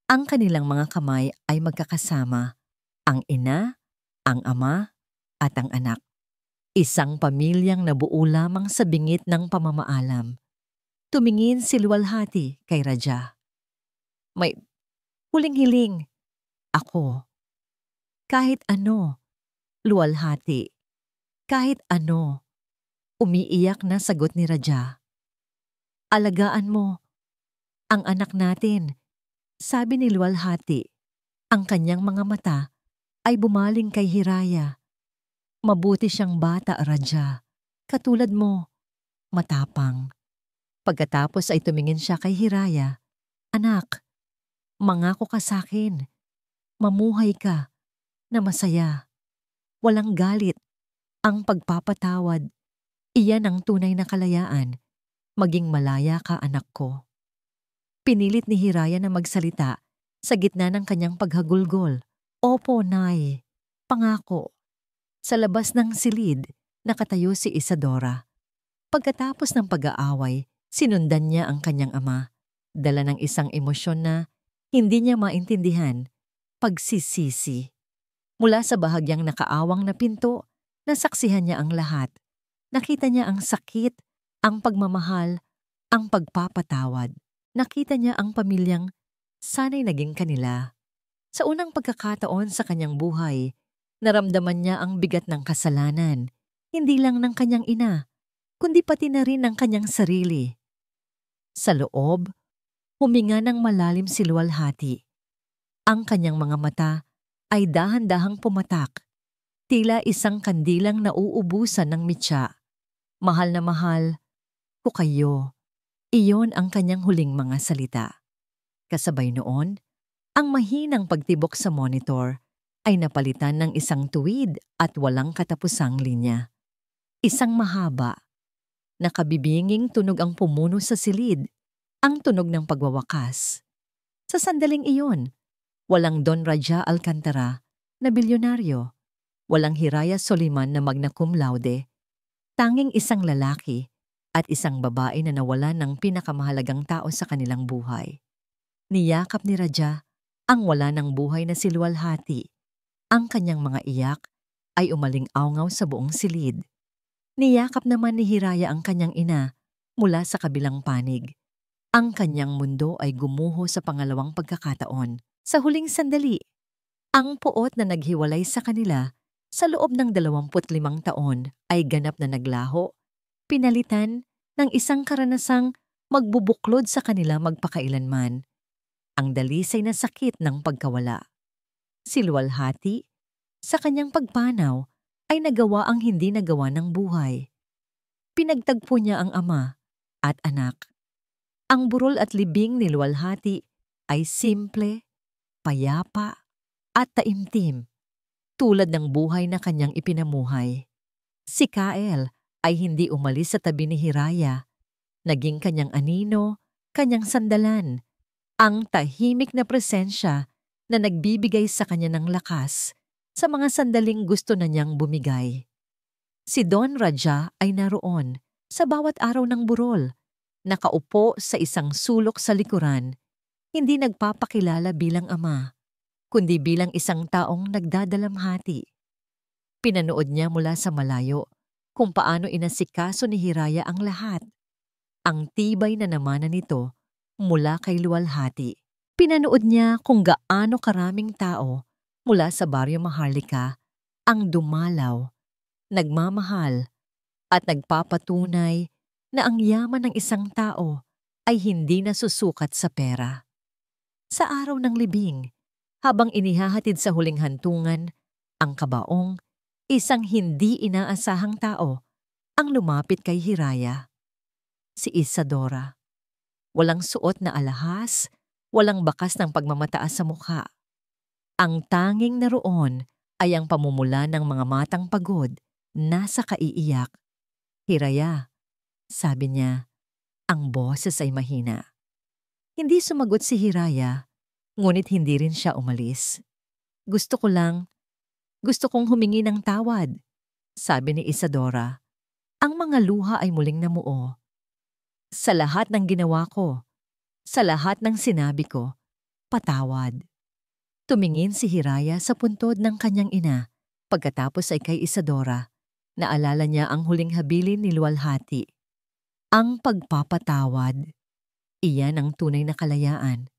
Speaker 1: ang kanilang mga kamay ay magkakasama. Ang ina, ang ama, at ang anak. Isang pamilyang nabuo lamang sa bingit ng pamamaalam. Tumingin si Luwalhati kay Raja. "May huling hiling. Ako. Kahit ano, Luwalhati. Kahit ano." Umiiyak na sagot ni Raja. "Alagaan mo ang anak natin," sabi ni Luwalhati. Ang kanyang mga mata ay bumaling kay Hiraya. "Mabuti siyang bata, Raja. Katulad mo, matapang." Pagkatapos ay tumingin siya kay Hiraya. "Anak, mangako ka sa'kin. Mamuhay ka na masaya. Walang galit. Ang pagpapatawad, iyan ang tunay na kalayaan. Maging malaya ka, anak ko." Pinilit ni Hiraya na magsalita sa gitna ng kanyang paghagulgol. "Opo, Nay. Pangako." Sa labas ng silid, nakatayo si Isadora. Pagkatapos ng pag-aaway, sinundan niya ang kanyang ama. Dala ng isang emosyon na hindi niya maintindihan, pagsisisi. Mula sa bahagyang nakaawang na pinto, nasaksihan niya ang lahat. Nakita niya ang sakit, ang pagmamahal, ang pagpapatawad. Nakita niya ang pamilyang sana'y naging kanila. Sa unang pagkakataon sa kanyang buhay, naramdaman niya ang bigat ng kasalanan, hindi lang ng kanyang ina, kundi pati na rin ng kanyang sarili. Sa loob, huminga ng malalim si Luwalhati. Ang kanyang mga mata ay dahan-dahang pumatak, tila isang kandilang nauubusan ng mitya. "Mahal na mahal ko kayo." Iyon ang kanyang huling mga salita. Kasabay noon, ang mahinang pagtibok sa monitor ay napalitan ng isang tuwid at walang katapusang linya. Isang mahaba, nakabibinging tunog ang pumuno sa silid. ang tunog ng pagwawakas. Sa sandaling iyon, walang Don Raja Alcantara na bilyonaryo, walang Hiraya Soliman na magna cum laude, tanging isang lalaki at isang babae na nawalan ng pinakamahalagang tao sa kanilang buhay. Niyakap ni Raja ang wala ng buhay na si Luwalhati. Ang kanyang mga iyak ay umaling-awngaw sa buong silid. Niyakap naman ni Hiraya ang kanyang ina mula sa kabilang panig. Ang kanyang mundo ay gumuho sa pangalawang pagkakataon. Sa huling sandali, ang puot na naghiwalay sa kanila sa loob ng 25 taon ay ganap na naglaho, pinalitan ng isang karanasang magbubuklod sa kanila magpakailanman. Ang dalisay na sakit ng pagkawala. Si Luwalhati, sa kanyang pagpanaw, ay nagawa ang hindi nagawa ng buhay. Pinagtagpo niya ang ama at anak. Ang burol at libing ni Luwalhati ay simple, payapa, at taimtim, tulad ng buhay na kanyang ipinamuhay. Si Kael ay hindi umalis sa tabi ni Hiraya. Naging kanyang anino, kanyang sandalan, ang tahimik na presensya na nagbibigay sa kanya ng lakas sa mga sandaling gusto na niyang bumigay. Si Don Raja ay naroon sa bawat araw ng burol, nakaupo sa isang sulok sa likuran, hindi nagpapakilala bilang ama, kundi bilang isang taong nagdadalamhati. Pinanood niya mula sa malayo kung paano inasikaso ni Hiraya ang lahat. Ang tibay na namanan nito mula kay Luwalhati. Pinanood niya kung gaano karaming tao mula sa Baryo Maharlika ang dumalaw, nagmamahal, at nagpapatunay na ang yaman ng isang tao ay hindi nasusukat sa pera. Sa araw ng libing, habang inihahatid sa huling hantungan, ang kabaong, isang hindi inaasahang tao, ang lumapit kay Hiraya. Si Isadora. Walang suot na alahas, walang bakas ng pagmamataas sa mukha. Ang tanging naroon ay ang pamumula ng mga matang pagod, nasa kaiiyak. Hiraya, sabi niya, ang boses ay mahina. Hindi sumagot si Hiraya, ngunit hindi rin siya umalis. Gusto kong humingi ng tawad, sabi ni Isadora. Ang mga luha ay muling namuo. Sa lahat ng ginawa ko, sa lahat ng sinabi ko, patawad. Tumingin si Hiraya sa puntod ng kanyang ina, pagkatapos ay kay Isadora. Naalala niya ang huling habilin ni Luwalhati. Ang pagpapatawad. Iyan ang tunay na kalayaan.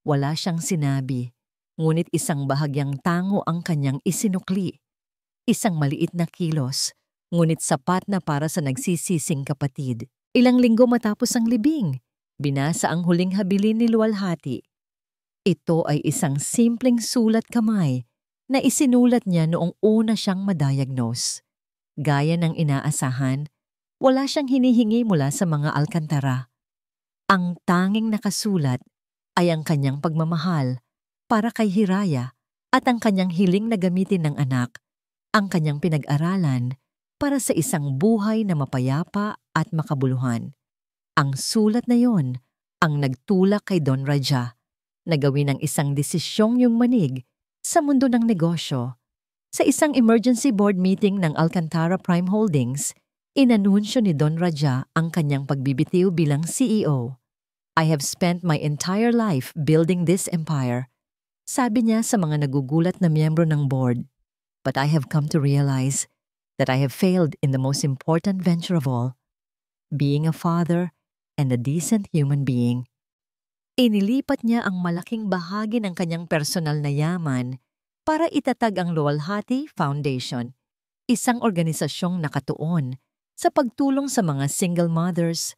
Speaker 1: Wala siyang sinabi, ngunit isang bahagyang tango ang kanyang isinukli. Isang maliit na kilos, ngunit sapat na para sa nagsisising kapatid. Ilang linggo matapos ang libing, binasa ang huling habilin ni Luwalhati. Ito ay isang simpleng sulat kamay na isinulat niya noong una siyang madiagnose. Gaya ng inaasahan, wala siyang hinihingi mula sa mga Alcantara. Ang tanging nakasulat ay ang kanyang pagmamahal para kay Hiraya at ang kanyang hiling na gamitin ng anak, ang kanyang pinag-aralan para sa isang buhay na mapayapa at makabuluhan. Ang sulat na yon ang nagtulak kay Don Raja na gawin ang isang desisyong yung manig sa mundo ng negosyo. Sa isang emergency board meeting ng Alcantara Prime Holdings, inanunsyo ni Don Raja ang kanyang pagbibitiw bilang CEO. I have spent my entire life building this empire, sabi niya sa mga nagugulat na miyembro ng board. But I have come to realize that I have failed in the most important venture of all, being a father and a decent human being. Inilipat niya ang malaking bahagi ng kanyang personal na yaman para itatag ang Luwalhati Foundation, isang organisasyong nakatuon sa pagtulong sa mga single mothers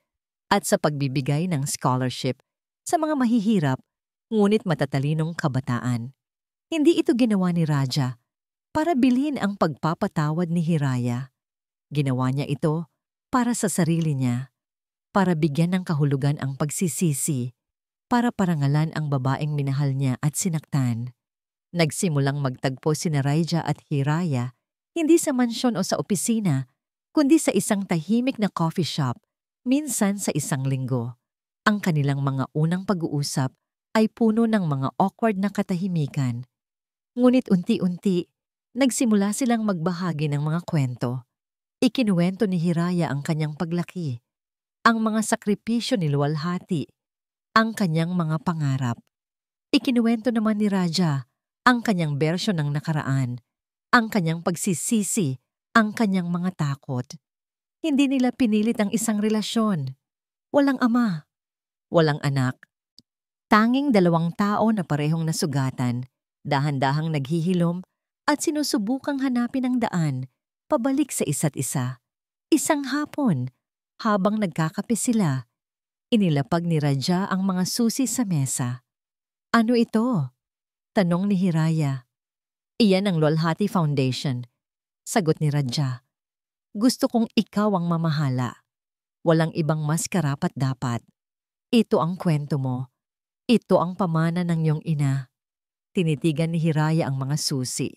Speaker 1: at sa pagbibigay ng scholarship sa mga mahihirap ngunit matatalinong kabataan. Hindi ito ginawa ni Raja para bilhin ang pagpapatawad ni Hiraya. Ginawa niya ito para sa sarili niya, para bigyan ng kahulugan ang pagsisisi, para parangalan ang babaeng minahal niya at sinaktan. Nagsimulang magtagpo sina Raja at Hiraya, hindi sa mansyon o sa opisina, kundi sa isang tahimik na coffee shop, minsan sa isang linggo. Ang kanilang mga unang pag-uusap ay puno ng mga awkward na katahimikan. Ngunit unti-unti, nagsimula silang magbahagi ng mga kwento. Ikinuwento ni Hiraya ang kanyang paglaki, ang mga sakripisyo ni Luwalhati, ang kanyang mga pangarap. Ikinuwento naman ni Raja ang kanyang bersyon ng nakaraan, ang kanyang pagsisisi, ang kanyang mga takot. Hindi nila pinilit ang isang relasyon. Walang ama, walang anak. Tanging dalawang tao na parehong nasugatan, dahan-dahang naghihilom at sinusubukang hanapin ang daan pabalik sa isa't isa. Isang hapon, habang nagkakape sila, inilapag ni Raja ang mga susi sa mesa. Ano ito? Tanong ni Hiraya. Iyan ang Luwalhati Foundation. Sagot ni Raja. Gusto kong ikaw ang mamahala. Walang ibang mas karapat-dapat. Ito ang kwento mo. Ito ang pamana ng iyong ina. Tinitigan ni Hiraya ang mga susi.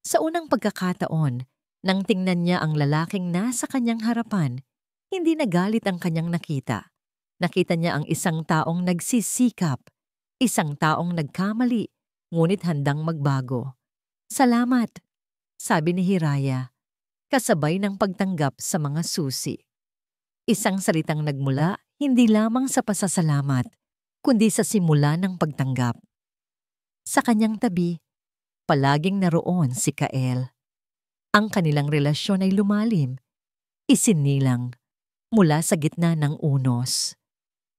Speaker 1: Sa unang pagkakataon, nang tingnan niya ang lalaking nasa kanyang harapan, hindi nagalit ang kanyang nakita. Nakita niya ang isang taong nagsisikap, isang taong nagkamali, ngunit handang magbago. Salamat, sabi ni Hiraya, kasabay ng pagtanggap sa mga susi. Isang salitang nagmula hindi lamang sa pasasalamat, kundi sa simula ng pagtanggap. Sa kanyang tabi, palaging naroon si Kael. Ang kanilang relasyon ay lumalim, isinilang, mula sa gitna ng unos.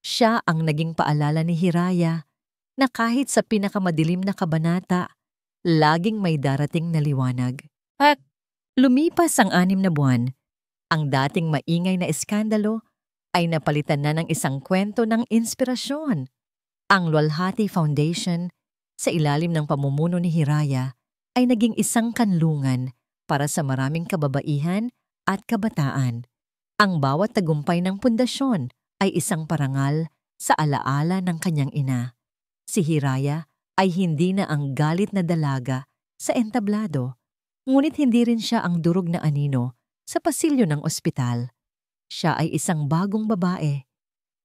Speaker 1: Siya ang naging paalala ni Hiraya na kahit sa pinakamadilim na kabanata, laging may darating na liwanag. At lumipas ang 6 na buwan, ang dating maingay na eskandalo ay napalitan na ng isang kwento ng inspirasyon. Ang Luwalhati Foundation, sa ilalim ng pamumuno ni Hiraya, ay naging isang kanlungan para sa maraming kababaihan at kabataan. Ang bawat tagumpay ng pundasyon ay isang parangal sa alaala ng kanyang ina. Si Hiraya ay hindi na ang galit na dalaga sa entablado, ngunit hindi rin siya ang durog na anino sa pasilyo ng ospital. Siya ay isang bagong babae,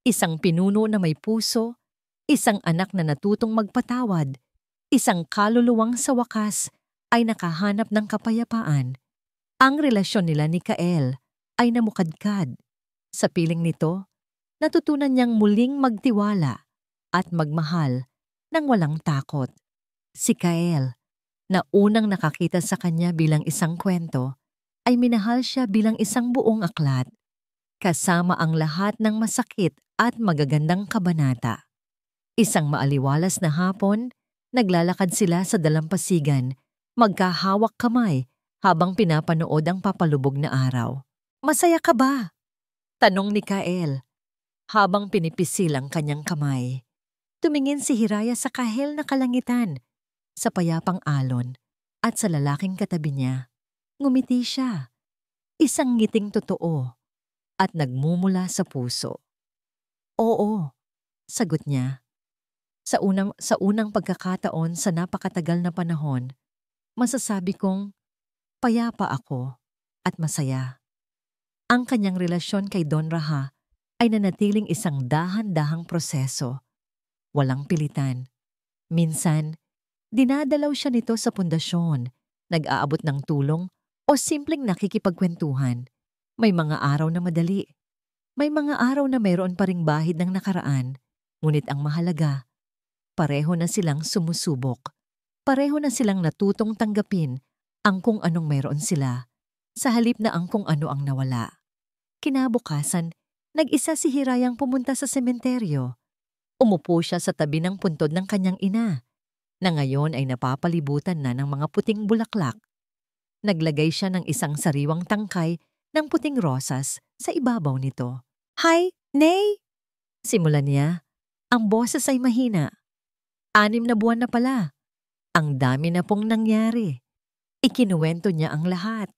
Speaker 1: isang pinuno na may puso, isang anak na natutong magpatawad, isang kaluluwang sa wakas ay nakahanap ng kapayapaan. Ang relasyon nila ni Kael ay namukadkad. Sa piling nito, natutunan niyang muling magtiwala at magmahal ng walang takot. Si Kael, na unang nakakita sa kanya bilang isang kwento, ay minahal siya bilang isang buong aklat, kasama ang lahat ng masakit at magagandang kabanata. Isang maaliwalas na hapon, naglalakad sila sa dalampasigan, magkahawak kamay habang pinapanood ang papalubog na araw. Masaya ka ba? Tanong ni Kael, habang pinipisil ang kanyang kamay. Tumingin si Hiraya sa kahel na kalangitan, sa payapang alon, at sa lalaking katabi niya. Ngumiti siya, isang ngiting totoo, at nagmumula sa puso. Oo, sagot niya. Sa unang pagkakataon sa napakatagal na panahon, masasabi kong payapa ako at masaya. Ang kanyang relasyon kay Don Raha ay nanatiling isang dahan-dahang proseso. Walang pilitan. Minsan, dinadalaw siya nito sa pundasyon, nag-aabot ng tulong o simpleng nakikipagkwentuhan. May mga araw na madali. May mga araw na mayroon pa ring bahid ng nakaraan. Ngunit ang mahalaga, pareho na silang sumusubok. Pareho na silang natutong tanggapin ang kung anong mayroon sila, sa halip na ang kung ano ang nawala. Kinabukasan, nag-isa si Hirayang pumunta sa sementeryo. Umupo siya sa tabi ng puntod ng kanyang ina, na ngayon ay napapalibutan na ng mga puting bulaklak. Naglagay siya ng isang sariwang tangkay ng puting rosas sa ibabaw nito. Hi, Nay! Simulan niya. Ang boses ay mahina. 6 na buwan na pala. Ang dami na pong nangyari. Ikinuwento niya ang lahat.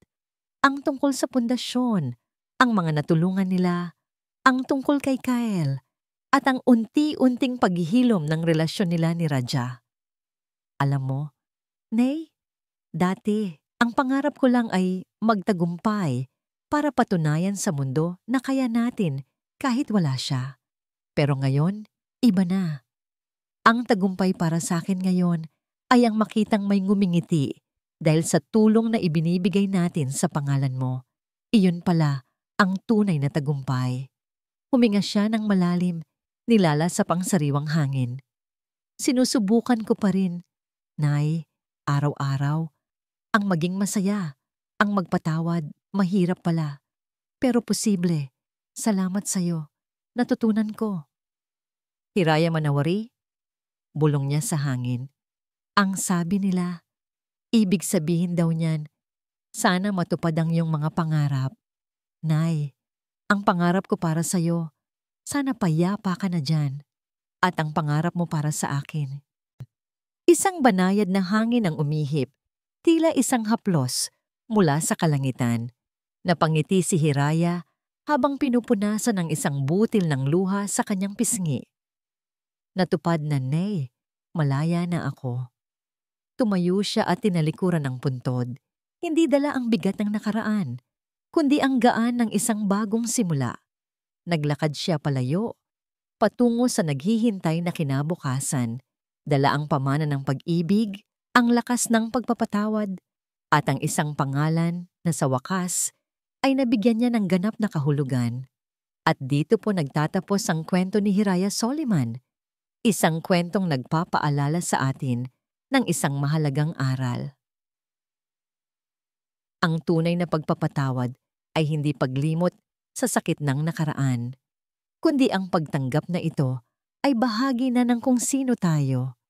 Speaker 1: Ang tungkol sa pundasyon, ang mga natulungan nila, ang tungkol kay Kael, at ang unti-unting paghihilom ng relasyon nila ni Raja. Alam mo, Nay, dati ang pangarap ko lang ay magtagumpay para patunayan sa mundo na kaya natin kahit wala siya. Pero ngayon, iba na. Ang tagumpay para sa akin ngayon ay ang makitang may ngumingiti dahil sa tulong na ibinibigay natin sa pangalan mo. Iyon pala ang tunay na tagumpay. Huminga siya ng malalim, nilalasap ang sariwang hangin. Sinusubukan ko pa rin, Nay, araw-araw, ang maging masaya, ang magpatawad, mahirap pala. Pero posible. Salamat sa'yo. Natutunan ko. Hiraya Manawari, bulong niya sa hangin. Ang sabi nila, ibig sabihin daw niyan, sana matupad ang iyong mga pangarap. Nay, ang pangarap ko para sa'yo, sana payapa ka na dyan. At ang pangarap mo para sa akin. Isang banayad na hangin ang umihip, tila isang haplos mula sa kalangitan. Napangiti si Hiraya habang pinupunasan ng isang butil ng luha sa kanyang pisngi. Natupad na, Nay, malaya na ako. Tumayo siya at tinalikuran ang puntod. Hindi dala ang bigat ng nakaraan, kundi ang gaan ng isang bagong simula. Naglakad siya palayo, patungo sa naghihintay na kinabukasan. Dala ang pamana ng pag-ibig, ang lakas ng pagpapatawad, at ang isang pangalan na sa wakas ay nabigyan niya ng ganap na kahulugan. At dito po nagtatapos ang kwento ni Hiraya Soliman, isang kwentong nagpapaalala sa atin ng isang mahalagang aral. Ang tunay na pagpapatawad ay hindi paglimot sa sakit ng nakaraan, kundi ang pagtanggap na ito ay bahagi na ng kung sino tayo.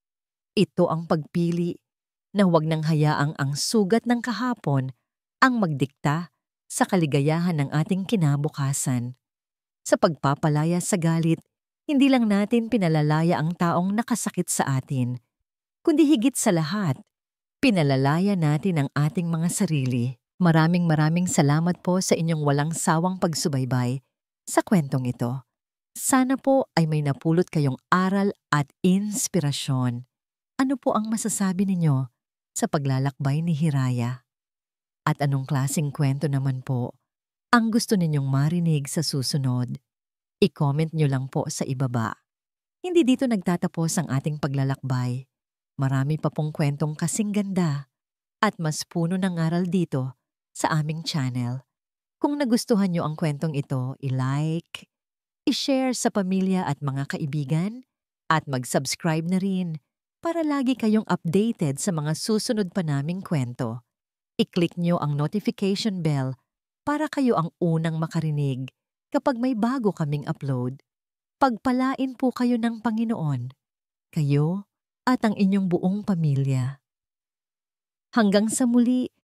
Speaker 1: Ito ang pagpili na huwag nang hayaang ang sugat ng kahapon ang magdikta sa kaligayahan ng ating kinabukasan. Sa pagpapalaya sa galit, hindi lang natin pinalalaya ang taong nakasakit sa atin, kundi higit sa lahat, pinalalaya natin ang ating mga sarili. Maraming salamat po sa inyong walang sawang pagsubaybay sa kwentong ito. Sana po ay may napulot kayong aral at inspirasyon. Ano po ang masasabi ninyo sa paglalakbay ni Hiraya? At anong klaseng kwento naman po ang gusto ninyong marinig sa susunod? I-comment nyo lang po sa ibaba. Hindi dito nagtatapos ang ating paglalakbay. Marami pa pong kwentong kasing ganda at mas puno ng aral dito sa aming channel. Kung nagustuhan nyo ang kwentong ito, i-like, i-share sa pamilya at mga kaibigan, at mag-subscribe na rin para lagi kayong updated sa mga susunod pa naming kwento. I-click nyo ang notification bell para kayo ang unang makarinig kapag may bago kaming upload. Pagpalain po kayo ng Panginoon, kayo at ang inyong buong pamilya. Hanggang sa muli,